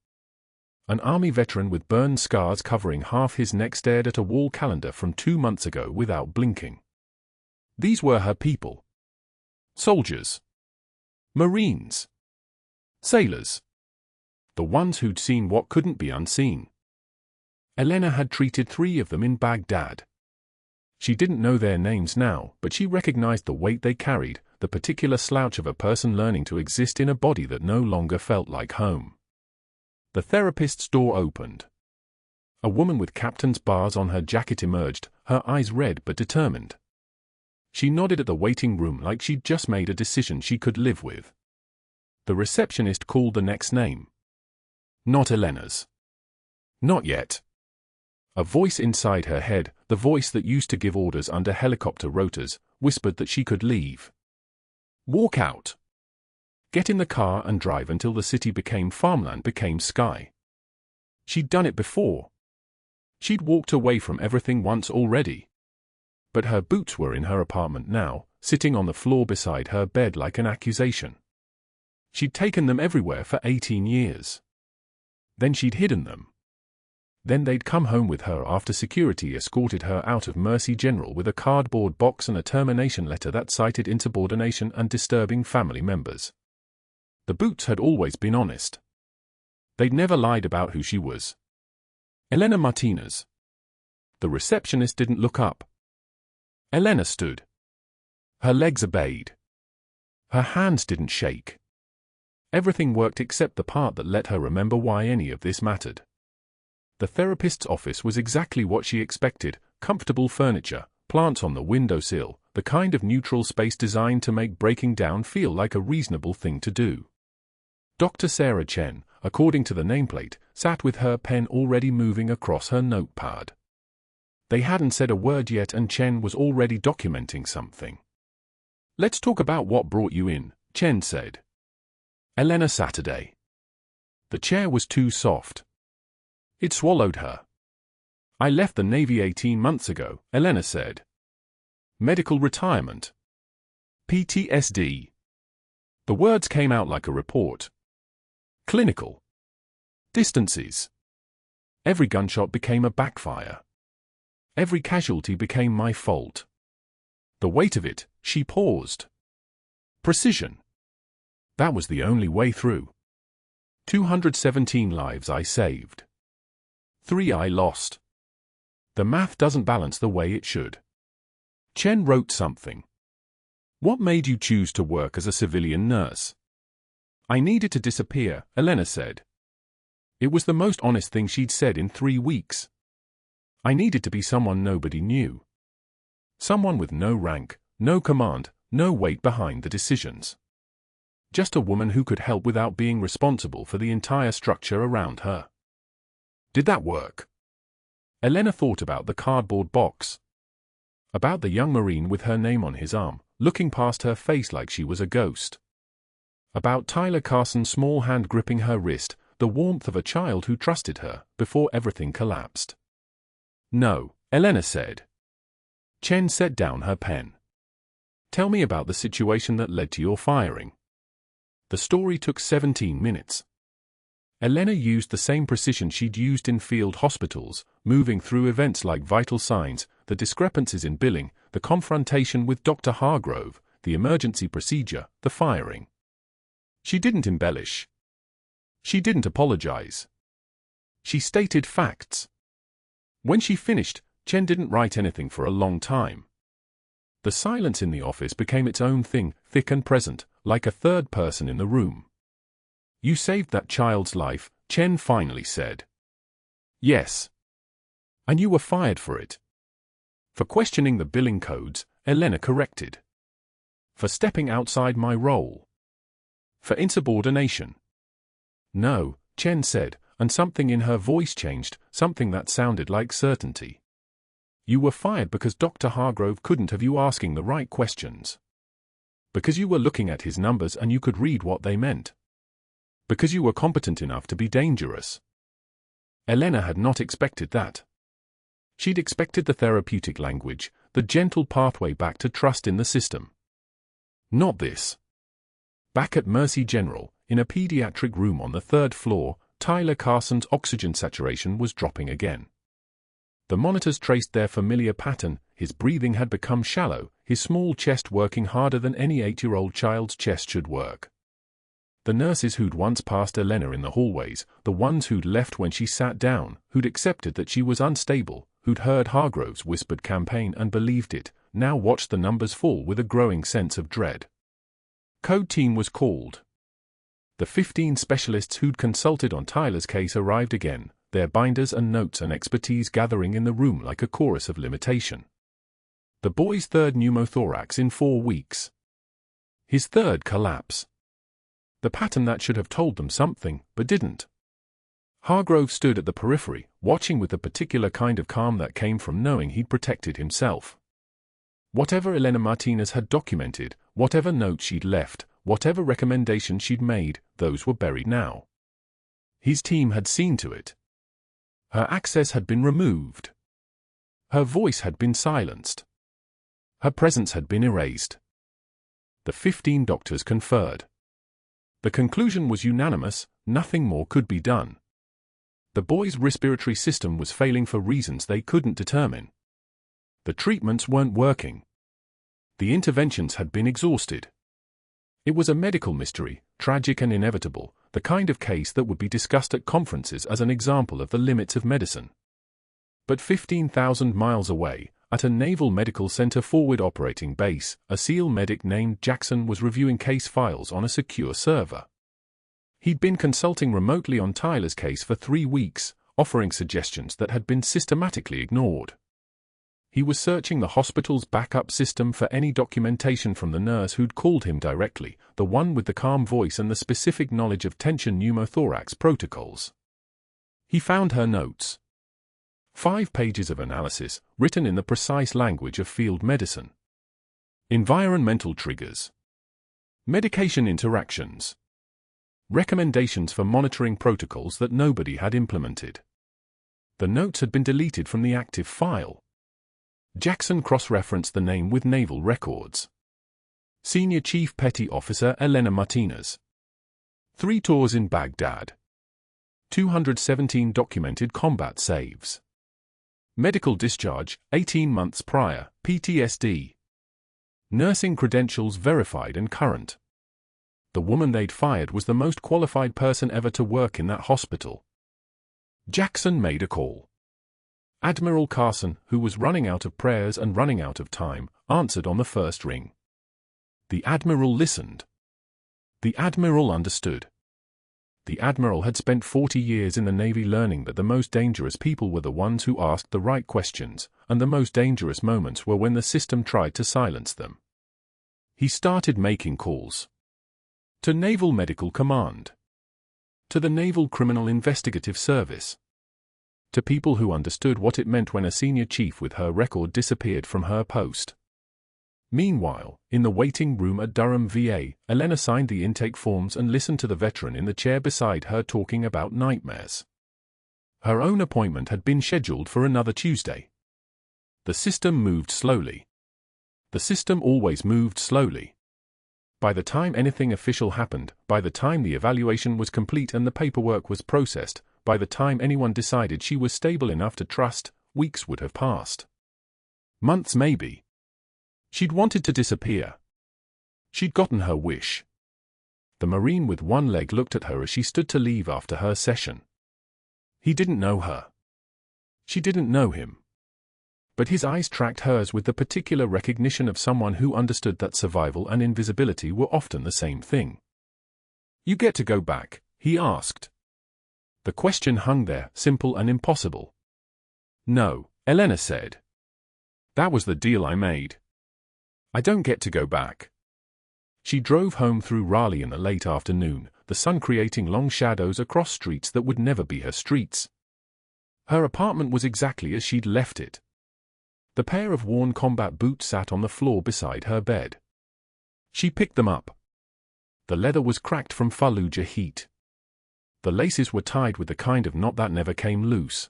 A: An Army veteran with burn scars covering half his neck stared at a wall calendar from 2 months ago without blinking. These were her people. Soldiers. Marines. Sailors. The ones who'd seen what couldn't be unseen. Elena had treated 3 of them in Baghdad. She didn't know their names now, but she recognized the weight they carried, the particular slouch of a person learning to exist in a body that no longer felt like home. The therapist's door opened. A woman with captain's bars on her jacket emerged, her eyes red but determined. She nodded at the waiting room like she'd just made a decision she could live with. The receptionist called the next name. Not Elena's. Not yet. A voice inside her head, the voice that used to give orders under helicopter rotors, whispered that she could leave. Walk out. Get in the car and drive until the city became farmland became sky. She'd done it before. She'd walked away from everything once already. But her boots were in her apartment now, sitting on the floor beside her bed like an accusation. She'd taken them everywhere for 18 years. Then she'd hidden them. Then they'd come home with her after security escorted her out of Mercy General with a cardboard box and a termination letter that cited insubordination and disturbing family members. The boots had always been honest. They'd never lied about who she was. Elena Martinez. The receptionist didn't look up. Elena stood. Her legs obeyed. Her hands didn't shake. Everything worked except the part that let her remember why any of this mattered. The therapist's office was exactly what she expected: comfortable furniture, plants on the windowsill, the kind of neutral space designed to make breaking down feel like a reasonable thing to do. Dr. Sarah Chen, according to the nameplate, sat with her pen already moving across her notepad. They hadn't said a word yet and Chen was already documenting something. "Let's talk about what brought you in," Chen said. Elena Saturday. The chair was too soft. It swallowed her. "I left the Navy 18 months ago," Elena said. "Medical retirement. PTSD." The words came out like a report. "Clinical. Distances. Every gunshot became a backfire. Every casualty became my fault. The weight of it," she paused. "Precision. That was the only way through. 217 lives I saved. 3 I lost. The math doesn't balance the way it should." Chen wrote something. "What made you choose to work as a civilian nurse?" "I needed to disappear," Elena said. It was the most honest thing she'd said in 3 weeks. "I needed to be someone nobody knew. Someone with no rank, no command, no weight behind the decisions. Just a woman who could help without being responsible for the entire structure around her." Did that work? Elena thought about the cardboard box. About the young Marine with her name on his arm, looking past her face like she was a ghost. About Tyler Carson's small hand gripping her wrist, the warmth of a child who trusted her, before everything collapsed. "No," Elena said. Chen set down her pen. "Tell me about the situation that led to your firing." The story took 17 minutes. Elena used the same precision she'd used in field hospitals, moving through events like vital signs, the discrepancies in billing, the confrontation with Dr. Hargrove, the emergency procedure, the firing. She didn't embellish. She didn't apologize. She stated facts. When she finished, Chen didn't write anything for a long time. The silence in the office became its own thing, thick and present, like a third person in the room. "You saved that child's life," Chen finally said. "Yes. And you were fired for it." "For questioning the billing codes," Elena corrected. "For stepping outside my role." "For insubordination." "No," Chen said, and something in her voice changed, something that sounded like certainty. "You were fired because Dr. Hargrove couldn't have you asking the right questions. Because you were looking at his numbers and you could read what they meant. Because you were competent enough to be dangerous." Elena had not expected that. She'd expected the therapeutic language, the gentle pathway back to trust in the system. Not this. Back at Mercy General, in a pediatric room on the 3rd floor, Tyler Carson's oxygen saturation was dropping again. The monitors traced their familiar pattern. His breathing had become shallow, his small chest working harder than any 8-year-old child's chest should work. The nurses who'd once passed Elena in the hallways, the ones who'd left when she sat down, who'd accepted that she was unstable, who'd heard Hargrove's whispered campaign and believed it, now watched the numbers fall with a growing sense of dread. Code team was called. The 15 specialists who'd consulted on Tyler's case arrived again, their binders and notes and expertise gathering in the room like a chorus of limitation. The boy's 3rd pneumothorax in 4 weeks. His 3rd collapse. The pattern that should have told them something, but didn't. Hargrove stood at the periphery, watching with the particular kind of calm that came from knowing he'd protected himself. Whatever Elena Martinez had documented, whatever notes she'd left, whatever recommendations she'd made, those were buried now. His team had seen to it. Her access had been removed. Her voice had been silenced. Her presence had been erased. The 15 doctors conferred. The conclusion was unanimous: nothing more could be done. The boy's respiratory system was failing for reasons they couldn't determine. The treatments weren't working. The interventions had been exhausted. It was a medical mystery, tragic and inevitable, the kind of case that would be discussed at conferences as an example of the limits of medicine. But 15,000 miles away, at a Naval Medical Center forward operating base, a SEAL medic named Jackson was reviewing case files on a secure server. He'd been consulting remotely on Tyler's case for 3 weeks, offering suggestions that had been systematically ignored. He was searching the hospital's backup system for any documentation from the nurse who'd called him directly, the one with the calm voice and the specific knowledge of tension pneumothorax protocols. He found her notes. 5 pages of analysis, written in the precise language of field medicine. Environmental triggers. Medication interactions. Recommendations for monitoring protocols that nobody had implemented. The notes had been deleted from the active file. Jackson cross-referenced the name with naval records. Senior Chief Petty Officer Elena Martinez. 3 tours in Baghdad. 217 documented combat saves. Medical discharge, 18 months prior, PTSD. Nursing credentials verified and current. The woman they'd fired was the most qualified person ever to work in that hospital. Jackson made a call. Admiral Carson, who was running out of prayers and running out of time, answered on the first ring. The Admiral listened. The Admiral understood. The Admiral had spent 40 years in the Navy learning that the most dangerous people were the ones who asked the right questions, and the most dangerous moments were when the system tried to silence them. He started making calls. To Naval Medical Command. To the Naval Criminal Investigative Service. To people who understood what it meant when a senior chief with her record disappeared from her post. Meanwhile, in the waiting room at Durham VA, Elena signed the intake forms and listened to the veteran in the chair beside her talking about nightmares. Her own appointment had been scheduled for another Tuesday. The system moved slowly. The system always moved slowly. By the time anything official happened, by the time the evaluation was complete and the paperwork was processed, by the time anyone decided she was stable enough to trust, weeks would have passed. Months maybe. She'd wanted to disappear. She'd gotten her wish. The Marine with one leg looked at her as she stood to leave after her session. He didn't know her. She didn't know him. But his eyes tracked hers with the particular recognition of someone who understood that survival and invisibility were often the same thing. "You get to go back?" he asked. The question hung there, simple and impossible. "No," Elena said. "That was the deal I made. I don't get to go back." She drove home through Raleigh in the late afternoon, the sun creating long shadows across streets that would never be her streets. Her apartment was exactly as she'd left it. The pair of worn combat boots sat on the floor beside her bed. She picked them up. The leather was cracked from Fallujah heat. The laces were tied with the kind of knot that never came loose.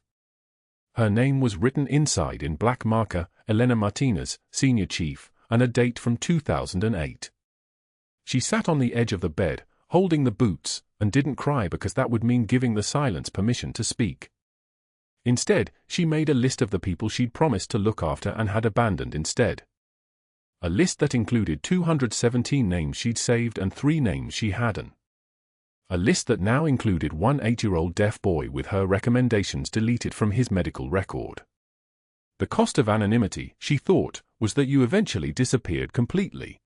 A: Her name was written inside in black marker, Elena Martinez, Senior Chief, and a date from 2008. She sat on the edge of the bed, holding the boots, and didn't cry because that would mean giving the silence permission to speak. Instead, she made a list of the people she'd promised to look after and had abandoned instead. A list that included 217 names she'd saved and 3 names she hadn't. A list that now included one 8-year-old deaf boy with her recommendations deleted from his medical record. The cost of anonymity, she thought, was that you eventually disappeared completely.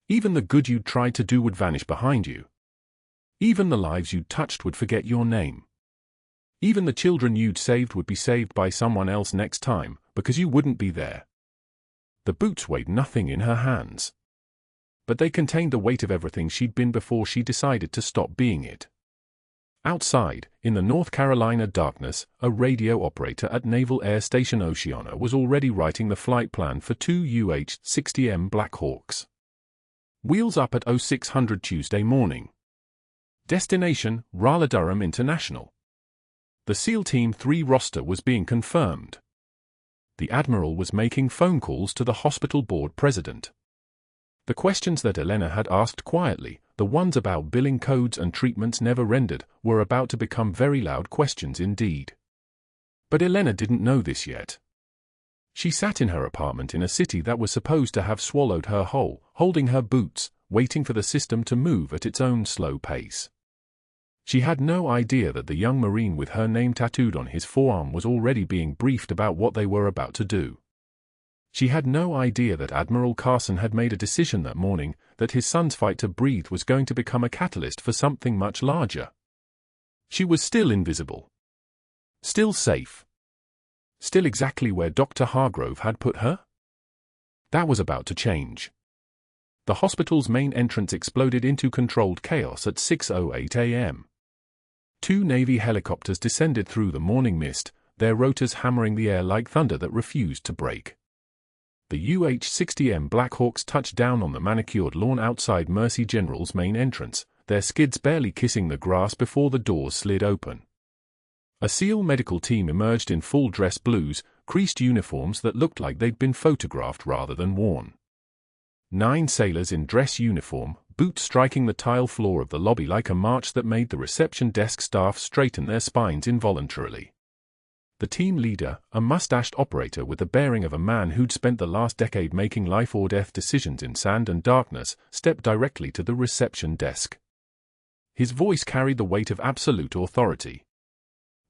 A: Even the good you'd tried to do would vanish behind you. Even the lives you'd touched would forget your name. Even the children you'd saved would be saved by someone else next time, because you wouldn't be there. The boots weighed nothing in her hands. But they contained the weight of everything she'd been before she decided to stop being it. Outside, in the North Carolina darkness, a radio operator at Naval Air Station Oceana was already writing the flight plan for 2 UH-60M Black Hawks. Wheels up at 0600 Tuesday morning. Destination, Raleigh Durham International. The SEAL Team 3 roster was being confirmed. The Admiral was making phone calls to the hospital board president. The questions that Elena had asked quietly, the ones about billing codes and treatments never rendered, were about to become very loud questions indeed. But Elena didn't know this yet. She sat in her apartment in a city that was supposed to have swallowed her whole, holding her boots, waiting for the system to move at its own slow pace. She had no idea that the young Marine with her name tattooed on his forearm was already being briefed about what they were about to do. She had no idea that Admiral Carson had made a decision that morning that his son's fight to breathe was going to become a catalyst for something much larger. She was still invisible. Still safe. Still exactly where Dr. Hargrove had put her? That was about to change. The hospital's main entrance exploded into controlled chaos at 6:08 a.m. 2 Navy helicopters descended through the morning mist, their rotors hammering the air like thunder that refused to break. The UH-60M Blackhawks touched down on the manicured lawn outside Mercy General's main entrance, their skids barely kissing the grass before the doors slid open. A SEAL medical team emerged in full dress blues, creased uniforms that looked like they'd been photographed rather than worn. 9 sailors in dress uniform, boots striking the tile floor of the lobby like a march that made the reception desk staff straighten their spines involuntarily. The team leader, a mustached operator with the bearing of a man who'd spent the last decade making life-or-death decisions in sand and darkness, stepped directly to the reception desk. His voice carried the weight of absolute authority.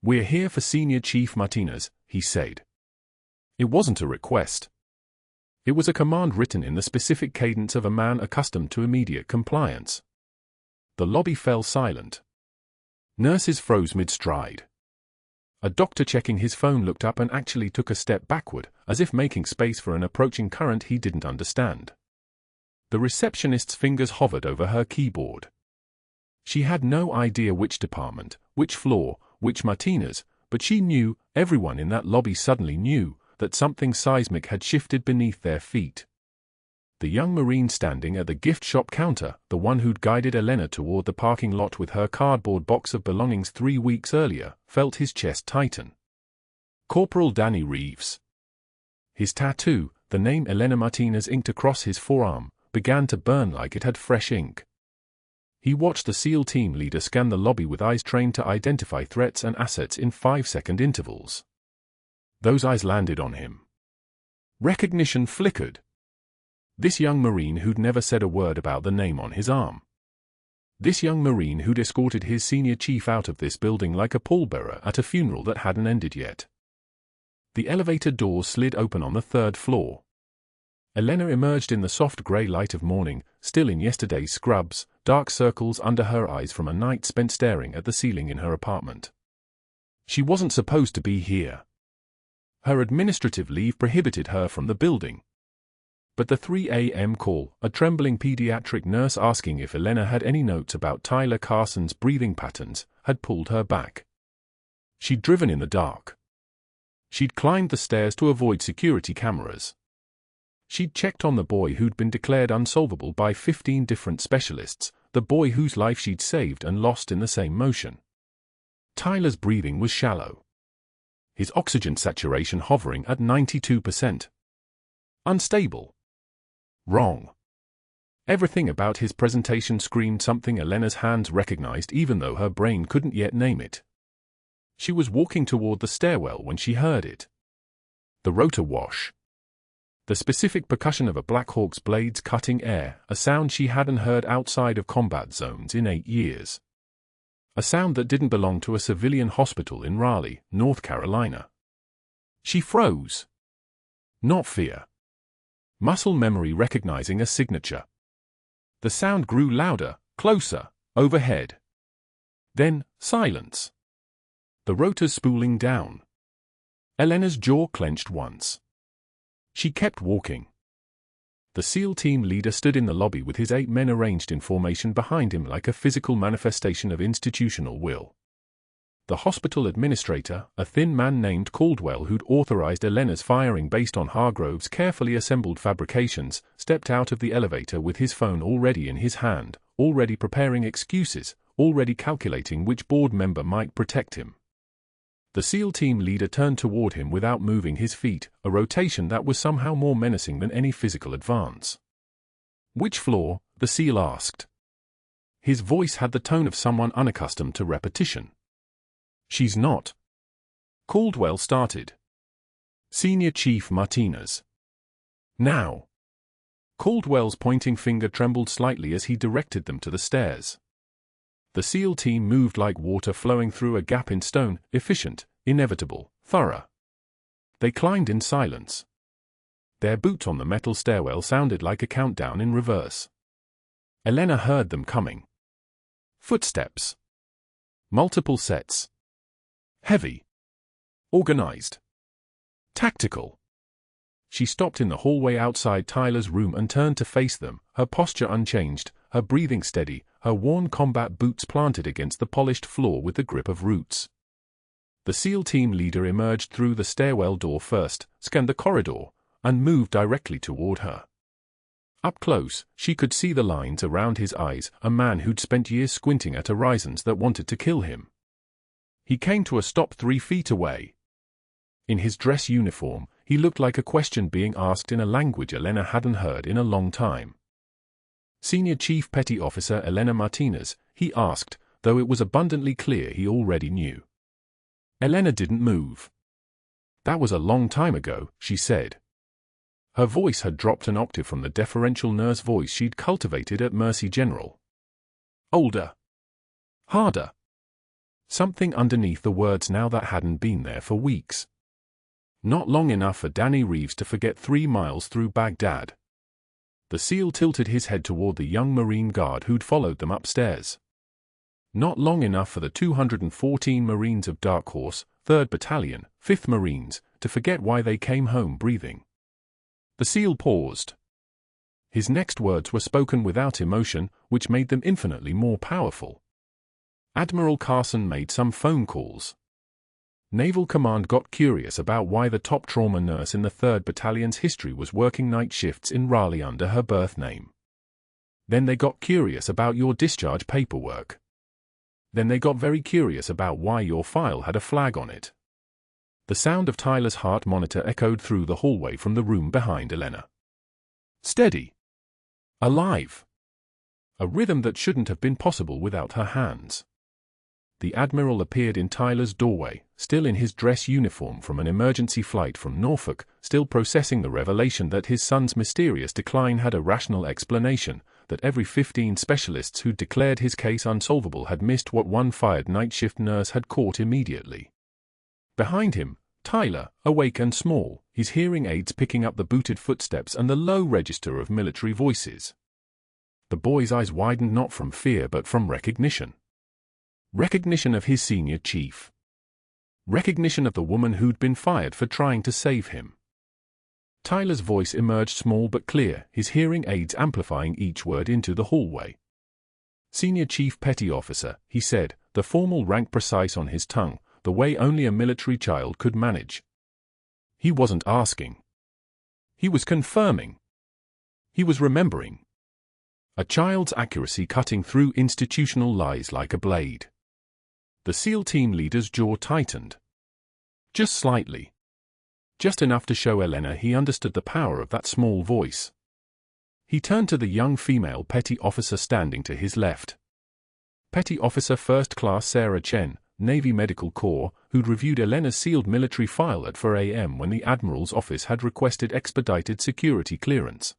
A: "We're here for Senior Chief Martinez," he said. It wasn't a request. It was a command written in the specific cadence of a man accustomed to immediate compliance. The lobby fell silent. Nurses froze mid-stride. A doctor checking his phone looked up and actually took a step backward, as if making space for an approaching current he didn't understand. The receptionist's fingers hovered over her keyboard. She had no idea which department, which floor, which Martinez, but she knew, everyone in that lobby suddenly knew, that something seismic had shifted beneath their feet. The young Marine standing at the gift shop counter, the one who'd guided Elena toward the parking lot with her cardboard box of belongings 3 weeks earlier, felt his chest tighten. Corporal Danny Reeves. His tattoo, the name Elena Martinez inked across his forearm, began to burn like it had fresh ink. He watched the SEAL team leader scan the lobby with eyes trained to identify threats and assets in 5-second intervals. Those eyes landed on him. Recognition flickered. This young Marine who'd never said a word about the name on his arm. This young Marine who'd escorted his senior chief out of this building like a pallbearer at a funeral that hadn't ended yet. The elevator doors slid open on the 3rd floor. Elena emerged in the soft grey light of morning, still in yesterday's scrubs, dark circles under her eyes from a night spent staring at the ceiling in her apartment. She wasn't supposed to be here. Her administrative leave prohibited her from the building. But the 3 a.m. call, a trembling pediatric nurse asking if Elena had any notes about Tyler Carson's breathing patterns, had pulled her back. She'd driven in the dark. She'd climbed the stairs to avoid security cameras. She'd checked on the boy who'd been declared unsolvable by 15 different specialists, the boy whose life she'd saved and lost in the same motion. Tyler's breathing was shallow. His oxygen saturation hovering at 92%. Unstable. Wrong. Everything about his presentation screamed something Elena's hands recognized even though her brain couldn't yet name it. She was walking toward the stairwell when she heard it. The rotor wash. The specific percussion of a Blackhawk's blades cutting air, a sound she hadn't heard outside of combat zones in 8 years. A sound that didn't belong to a civilian hospital in Raleigh, North Carolina. She froze. Not fear. Muscle memory recognizing a signature. The sound grew louder, closer, overhead. Then, silence. The rotors spooling down. Elena's jaw clenched once. She kept walking. The SEAL team leader stood in the lobby with his 8 men arranged in formation behind him like a physical manifestation of institutional will. The hospital administrator, a thin man named Caldwell who'd authorized Elena's firing based on Hargrove's carefully assembled fabrications, stepped out of the elevator with his phone already in his hand, already preparing excuses, already calculating which board member might protect him. The SEAL team leader turned toward him without moving his feet, a rotation that was somehow more menacing than any physical advance. "Which floor?" the SEAL asked. His voice had the tone of someone unaccustomed to repetition. "She's not." Caldwell started. "Senior Chief Martinez." "Now." Caldwell's pointing finger trembled slightly as he directed them to the stairs. The SEAL team moved like water flowing through a gap in stone, efficient, inevitable, thorough. They climbed in silence. Their boots on the metal stairwell sounded like a countdown in reverse. Elena heard them coming. Footsteps. Multiple sets. Heavy. Organized. Tactical. She stopped in the hallway outside Tyler's room and turned to face them, her posture unchanged, her breathing steady, her worn combat boots planted against the polished floor with the grip of roots. The SEAL team leader emerged through the stairwell door first, scanned the corridor, and moved directly toward her. Up close, she could see the lines around his eyes, a man who'd spent years squinting at horizons that wanted to kill him. He came to a stop 3 feet away. In his dress uniform, he looked like a question being asked in a language Elena hadn't heard in a long time. Senior Chief Petty Officer Elena Martinez, he asked, though it was abundantly clear he already knew. Elena didn't move. That was a long time ago, she said. Her voice had dropped an octave from the deferential nurse voice she'd cultivated at Mercy General. Older. Harder. Something underneath the words now that hadn't been there for weeks. Not long enough for Danny Reeves to forget 3 miles through Baghdad. The SEAL tilted his head toward the young Marine guard who'd followed them upstairs. Not long enough for the 214 Marines of Dark Horse, 3rd Battalion, 5th Marines, to forget why they came home breathing. The SEAL paused. His next words were spoken without emotion, which made them infinitely more powerful. Admiral Carson made some phone calls. Naval Command got curious about why the top trauma nurse in the 3rd Battalion's history was working night shifts in Raleigh under her birth name. Then they got curious about your discharge paperwork. Then they got very curious about why your file had a flag on it. The sound of Tyler's heart monitor echoed through the hallway from the room behind Elena. Steady. Alive. A rhythm that shouldn't have been possible without her hands. The Admiral appeared in Tyler's doorway, still in his dress uniform from an emergency flight from Norfolk, still processing the revelation that his son's mysterious decline had a rational explanation, that every 15 specialists who'd declared his case unsolvable had missed what one fired night shift nurse had caught immediately. Behind him, Tyler, awake and small, his hearing aids picking up the booted footsteps and the low register of military voices. The boy's eyes widened not from fear but from recognition. Recognition of his senior chief. Recognition of the woman who'd been fired for trying to save him. Tyler's voice emerged small but clear, his hearing aids amplifying each word into the hallway. Senior Chief Petty Officer, he said, the formal rank precise on his tongue, the way only a military child could manage. He wasn't asking. He was confirming. He was remembering. A child's accuracy cutting through institutional lies like a blade. The SEAL team leader's jaw tightened. Just slightly. Just enough to show Elena he understood the power of that small voice. He turned to the young female petty officer standing to his left. Petty Officer First Class Sarah Chen, Navy Medical Corps, who'd reviewed Elena's sealed military file at 4 a.m. when the Admiral's office had requested expedited security clearance.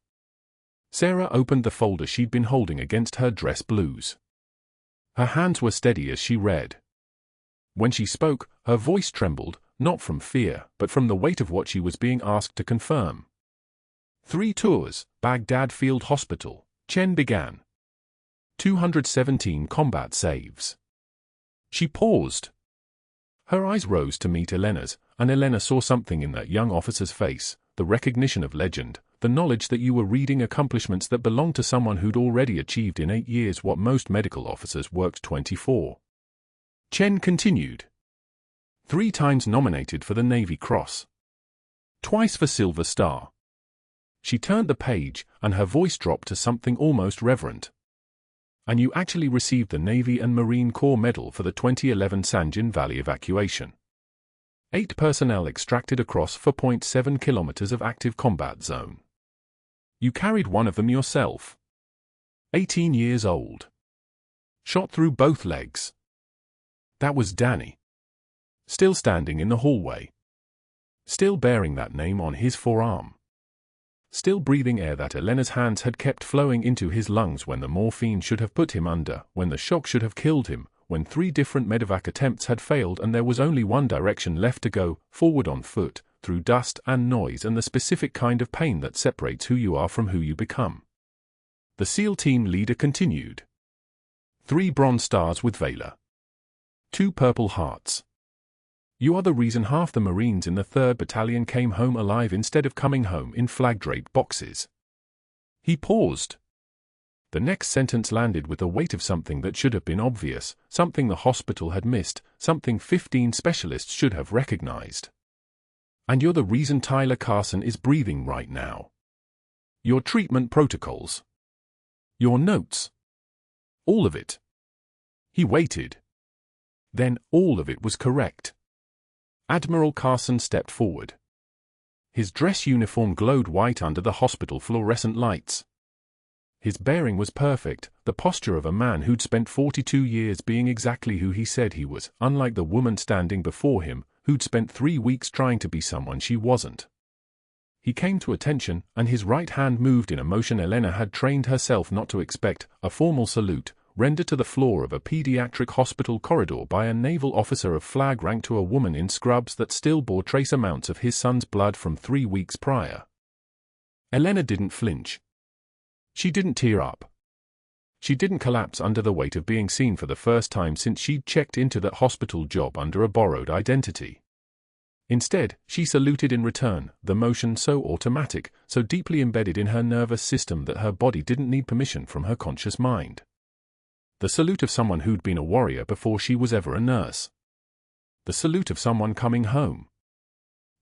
A: Sarah opened the folder she'd been holding against her dress blues. Her hands were steady as she read. When she spoke, her voice trembled, not from fear, but from the weight of what she was being asked to confirm. 3 tours, Baghdad Field Hospital, Chen began. 217 combat saves. She paused. Her eyes rose to meet Elena's, and Elena saw something in that young officer's face, the recognition of legend, the knowledge that you were reading accomplishments that belonged to someone who'd already achieved in 8 years what most medical officers worked 24. Chen continued. 3 times nominated for the Navy Cross. Twice for Silver Star. She turned the page, and her voice dropped to something almost reverent. And you actually received the Navy and Marine Corps Medal for the 2011 Sanjin Valley evacuation. 8 personnel extracted across 4.7 kilometers of active combat zone. You carried one of them yourself. 18 years old. Shot through both legs. That was Danny. Still standing in the hallway. Still bearing that name on his forearm. still breathing air that Elena's hands had kept flowing into his lungs when the morphine should have put him under, when the shock should have killed him, when 3 different medevac attempts had failed and there was only one direction left to go, forward on foot, through dust and noise and the specific kind of pain that separates who you are from who you become. The SEAL team leader continued. 3 bronze stars with valor. 2 purple hearts. You are the reason half the Marines in the 3rd Battalion came home alive instead of coming home in flag-draped boxes. He paused. The next sentence landed with the weight of something that should have been obvious, something the hospital had missed, something 15 specialists should have recognized. And you're the reason Tyler Carson is breathing right now. Your treatment protocols. Your notes. All of it. He waited. Then all of it was correct. Admiral Carson stepped forward. His dress uniform glowed white under the hospital fluorescent lights. His bearing was perfect, the posture of a man who'd spent 42 years being exactly who he said he was, unlike the woman standing before him, who'd spent 3 weeks trying to be someone she wasn't. He came to attention, and his right hand moved in a motion Elena had trained herself not to expect, a formal salute, rendered to the floor of a pediatric hospital corridor by a naval officer of flag rank to a woman in scrubs that still bore trace amounts of his son's blood from 3 weeks prior. Elena didn't flinch. She didn't tear up. She didn't collapse under the weight of being seen for the first time since she'd checked into that hospital job under a borrowed identity. Instead, she saluted in return, the motion so automatic, so deeply embedded in her nervous system that her body didn't need permission from her conscious mind. The salute of someone who'd been a warrior before she was ever a nurse. The salute of someone coming home.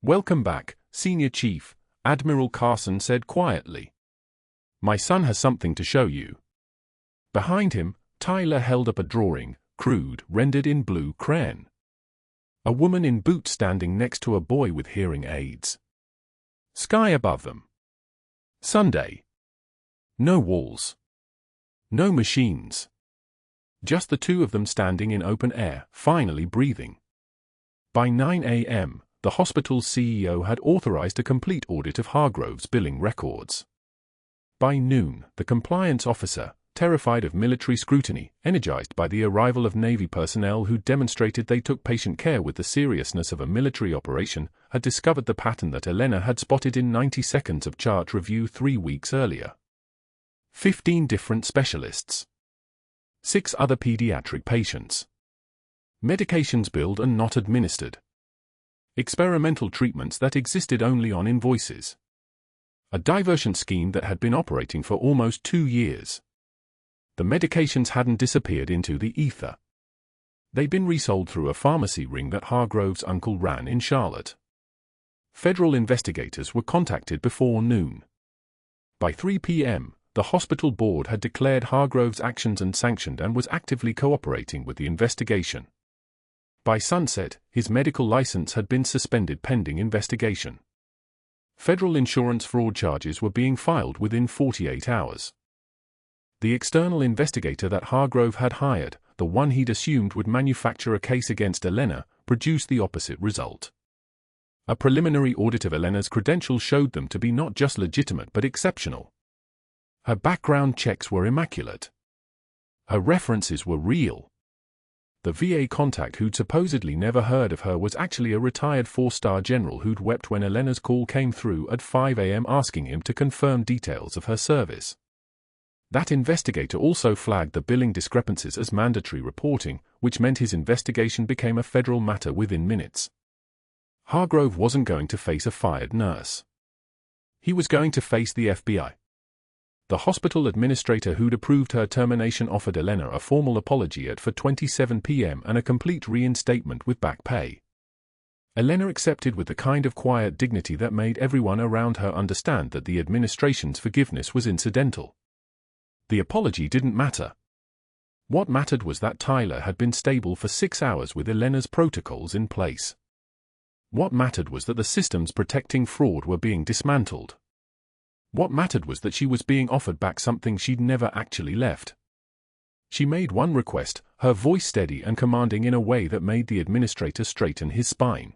A: "Welcome back, Senior Chief," Admiral Carson said quietly. "My son has something to show you." Behind him, Tyler held up a drawing, crude, rendered in blue crayon. A woman in boots standing next to a boy with hearing aids. Sky above them. Sunday. No walls. No machines. Just the 2 of them standing in open air, finally breathing. By 9 a.m., the hospital's CEO had authorized a complete audit of Hargrove's billing records. By noon, the compliance officer, terrified of military scrutiny, energized by the arrival of Navy personnel who demonstrated they took patient care with the seriousness of a military operation, had discovered the pattern that Elena had spotted in 90 seconds of chart review 3 weeks earlier. 15 different specialists. 6 other pediatric patients. Medications billed and not administered. Experimental treatments that existed only on invoices. A diversion scheme that had been operating for almost 2 years. The medications hadn't disappeared into the ether. They'd been resold through a pharmacy ring that Hargrove's uncle ran in Charlotte. Federal investigators were contacted before noon. By 3 p.m., the hospital board had declared Hargrove's actions unsanctioned and was actively cooperating with the investigation. By sunset, his medical license had been suspended pending investigation. Federal insurance fraud charges were being filed within 48 hours. The external investigator that Hargrove had hired, the one he'd assumed would manufacture a case against Elena, produced the opposite result. A preliminary audit of Elena's credentials showed them to be not just legitimate but exceptional. Her background checks were immaculate. Her references were real. The VA contact who'd supposedly never heard of her was actually a retired 4-star general who'd wept when Elena's call came through at 5 a.m. asking him to confirm details of her service. That investigator also flagged the billing discrepancies as mandatory reporting, which meant his investigation became a federal matter within minutes. Hargrove wasn't going to face a fired nurse. He was going to face the FBI. The hospital administrator who'd approved her termination offered Elena a formal apology at 4:27 p.m. and a complete reinstatement with back pay. Elena accepted with the kind of quiet dignity that made everyone around her understand that the administration's forgiveness was incidental. The apology didn't matter. What mattered was that Tyler had been stable for 6 hours with Elena's protocols in place. What mattered was that the systems protecting fraud were being dismantled. What mattered was that she was being offered back something she'd never actually left. She made one request, her voice steady and commanding in a way that made the administrator straighten his spine.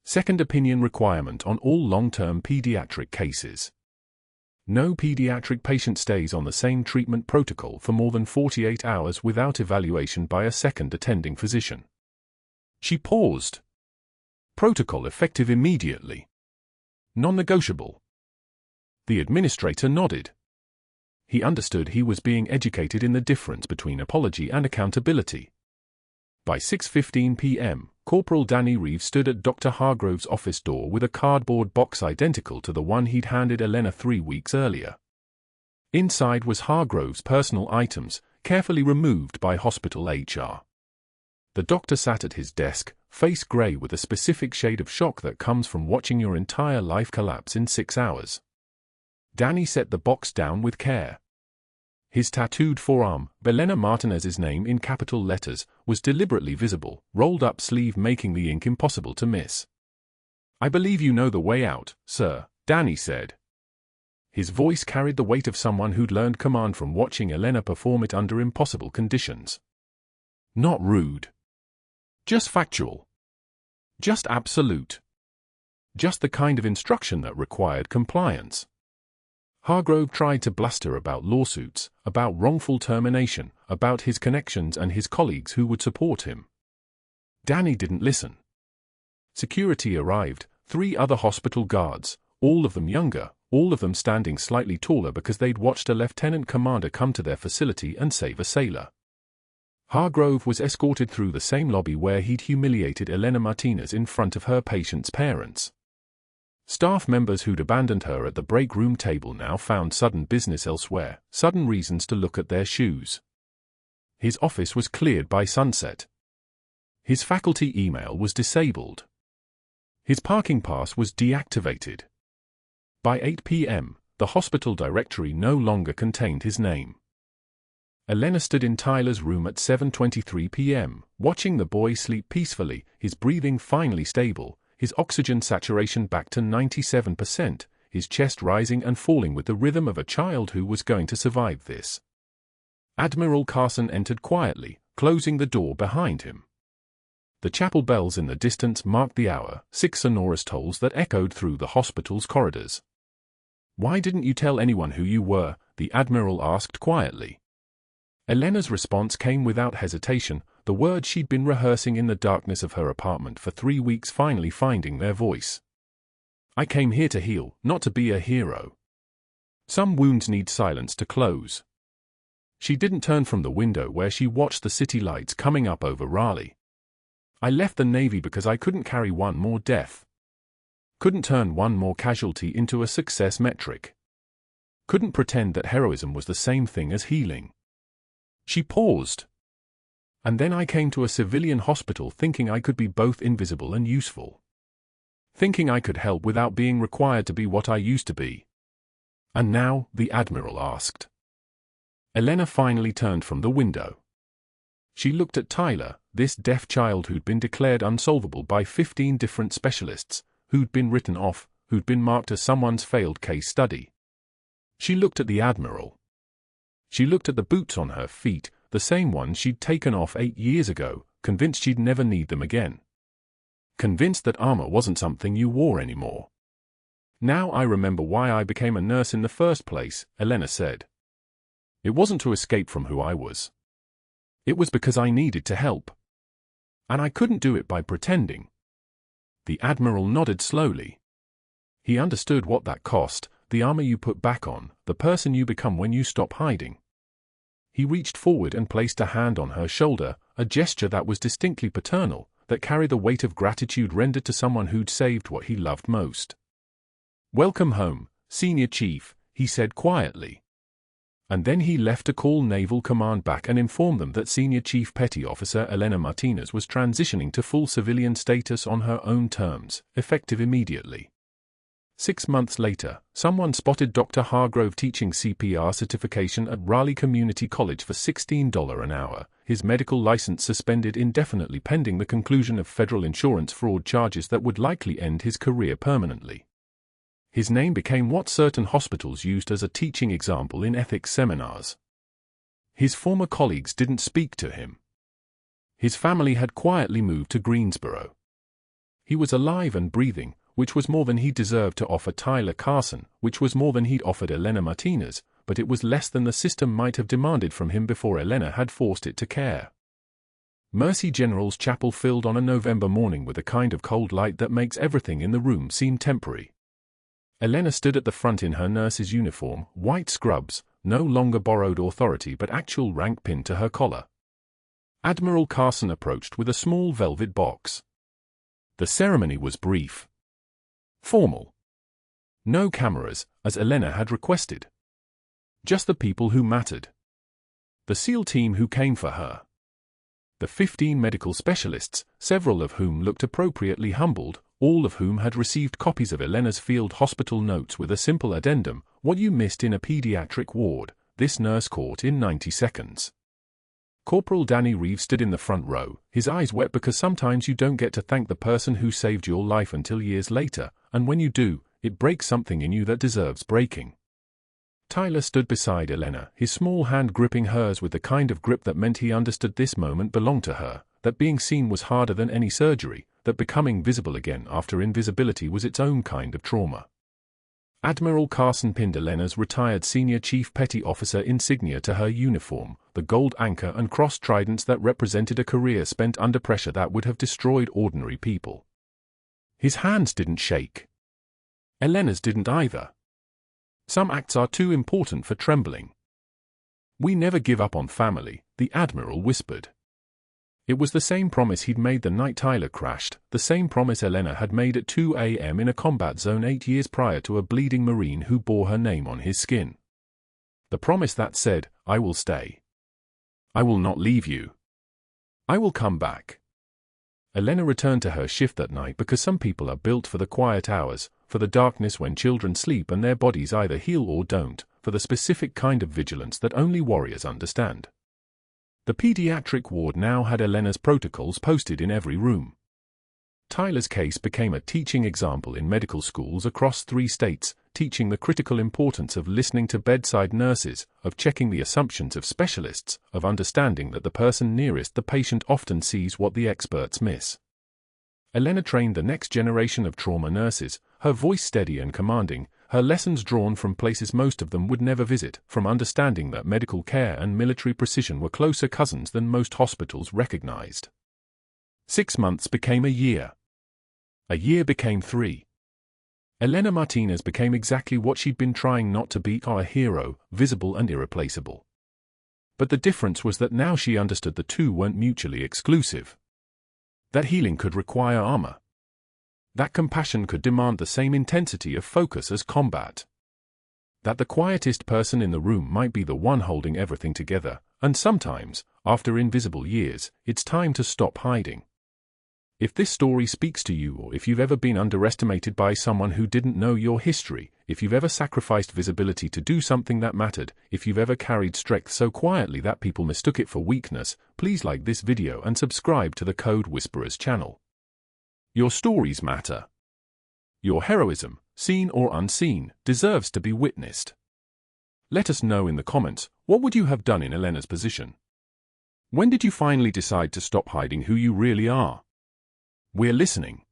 A: Second opinion requirement on all long-term pediatric cases. No pediatric patient stays on the same treatment protocol for more than 48 hours without evaluation by a second attending physician. She paused. Protocol effective immediately. Non-negotiable. The administrator nodded. He understood he was being educated in the difference between apology and accountability. By 6:15 p.m., Corporal Danny Reeves stood at Dr. Hargrove's office door with a cardboard box identical to the one he'd handed Elena 3 weeks earlier. Inside was Hargrove's personal items, carefully removed by hospital HR. The doctor sat at his desk, face grey with a specific shade of shock that comes from watching your entire life collapse in 6 hours. Danny set the box down with care. His tattooed forearm, Elena Martinez's name in capital letters, was deliberately visible, rolled-up sleeve making the ink impossible to miss. "I believe you know the way out, sir," Danny said. His voice carried the weight of someone who'd learned command from watching Elena perform it under impossible conditions. Not rude. Just factual. Just absolute. Just the kind of instruction that required compliance. Hargrove tried to bluster about lawsuits, about wrongful termination, about his connections and his colleagues who would support him. Danny didn't listen. Security arrived, 3 other hospital guards, all of them younger, all of them standing slightly taller because they'd watched a lieutenant commander come to their facility and save a sailor. Hargrove was escorted through the same lobby where he'd humiliated Elena Martinez in front of her patient's parents. Staff members who'd abandoned her at the break room table now found sudden business elsewhere, sudden reasons to look at their shoes. His office was cleared by sunset. His faculty email was disabled. His parking pass was deactivated. By 8 p.m., the hospital directory no longer contained his name. Elena stood in Tyler's room at 7:23 p.m., watching the boy sleep peacefully, his breathing finally stable, his oxygen saturation back to 97%, his chest rising and falling with the rhythm of a child who was going to survive this. Admiral Carson entered quietly, closing the door behind him. The chapel bells in the distance marked the hour, 6 sonorous tolls that echoed through the hospital's corridors. "Why didn't you tell anyone who you were?" the Admiral asked quietly. Elena's response came without hesitation, the words she'd been rehearsing in the darkness of her apartment for 3 weeks finally finding their voice. "I came here to heal, not to be a hero. Some wounds need silence to close." She didn't turn from the window where she watched the city lights coming up over Raleigh. "I left the Navy because I couldn't carry one more death. Couldn't turn one more casualty into a success metric. Couldn't pretend that heroism was the same thing as healing." She paused. "And then I came to a civilian hospital thinking I could be both invisible and useful. Thinking I could help without being required to be what I used to be." "And now?" the Admiral asked. Elena finally turned from the window. She looked at Tyler, this deaf child who'd been declared unsolvable by 15 different specialists, who'd been written off, who'd been marked as someone's failed case study. She looked at the Admiral. She looked at the boots on her feet, the same ones she'd taken off 8 years ago, convinced she'd never need them again. Convinced that armor wasn't something you wore anymore. "Now I remember why I became a nurse in the first place," Elena said. "It wasn't to escape from who I was. It was because I needed to help. And I couldn't do it by pretending." The Admiral nodded slowly. He understood what that cost, the armor you put back on, the person you become when you stop hiding. He reached forward and placed a hand on her shoulder, a gesture that was distinctly paternal, that carried the weight of gratitude rendered to someone who'd saved what he loved most. "Welcome home, Senior Chief," he said quietly. And then he left to call Naval Command back and inform them that Senior Chief Petty Officer Elena Martinez was transitioning to full civilian status on her own terms, effective immediately. 6 months later, someone spotted Dr. Hargrove teaching CPR certification at Raleigh Community College for $16 an hour, his medical license suspended indefinitely pending the conclusion of federal insurance fraud charges that would likely end his career permanently. His name became what certain hospitals used as a teaching example in ethics seminars. His former colleagues didn't speak to him. His family had quietly moved to Greensboro. He was alive and breathing, which was more than he deserved to offer Tyler Carson, which was more than he'd offered Elena Martinez, but it was less than the system might have demanded from him before Elena had forced it to care. Mercy General's Chapel filled on a November morning with a kind of cold light that makes everything in the room seem temporary. Elena stood at the front in her nurse's uniform, white scrubs, no longer borrowed authority but actual rank pinned to her collar. Admiral Carson approached with a small velvet box. The ceremony was brief. Formal. No cameras, as Elena had requested. Just the people who mattered. The SEAL team who came for her. The 15 medical specialists, several of whom looked appropriately humbled, all of whom had received copies of Elena's field hospital notes with a simple addendum, what you missed in a pediatric ward, this nurse caught in 90 seconds. Corporal Danny Reeves stood in the front row, his eyes wet because sometimes you don't get to thank the person who saved your life until years later, and when you do, it breaks something in you that deserves breaking. Tyler stood beside Elena, his small hand gripping hers with the kind of grip that meant he understood this moment belonged to her, that being seen was harder than any surgery, that becoming visible again after invisibility was its own kind of trauma. Admiral Carson pinned Elena's retired senior chief petty officer insignia to her uniform, the gold anchor and cross tridents that represented a career spent under pressure that would have destroyed ordinary people. His hands didn't shake. Elena's didn't either. Some acts are too important for trembling. "We never give up on family," the Admiral whispered. It was the same promise he'd made the night Tyler crashed, the same promise Elena had made at 2 a.m. in a combat zone 8 years prior to a bleeding Marine who bore her name on his skin. The promise that said, "I will stay. I will not leave you. I will come back." Elena returned to her shift that night because some people are built for the quiet hours, for the darkness when children sleep and their bodies either heal or don't, for the specific kind of vigilance that only warriors understand. The pediatric ward now had Elena's protocols posted in every room. Tyler's case became a teaching example in medical schools across 3 states, teaching the critical importance of listening to bedside nurses, of checking the assumptions of specialists, of understanding that the person nearest the patient often sees what the experts miss. Elena trained the next generation of trauma nurses, her voice steady and commanding, her lessons drawn from places most of them would never visit, from understanding that medical care and military precision were closer cousins than most hospitals recognized. 6 months became a year. A year became 3. Elena Martinez became exactly what she'd been trying not to be, a hero, visible and irreplaceable. But the difference was that now she understood the two weren't mutually exclusive. That healing could require armor. That compassion could demand the same intensity of focus as combat. That the quietest person in the room might be the one holding everything together, and sometimes, after invisible years, it's time to stop hiding. If this story speaks to you, or if you've ever been underestimated by someone who didn't know your history, if you've ever sacrificed visibility to do something that mattered, if you've ever carried strength so quietly that people mistook it for weakness, please like this video and subscribe to the Code Whisperers channel. Your stories matter. Your heroism, seen or unseen, deserves to be witnessed. Let us know in the comments, what would you have done in Elena's position? When did you finally decide to stop hiding who you really are? We're listening.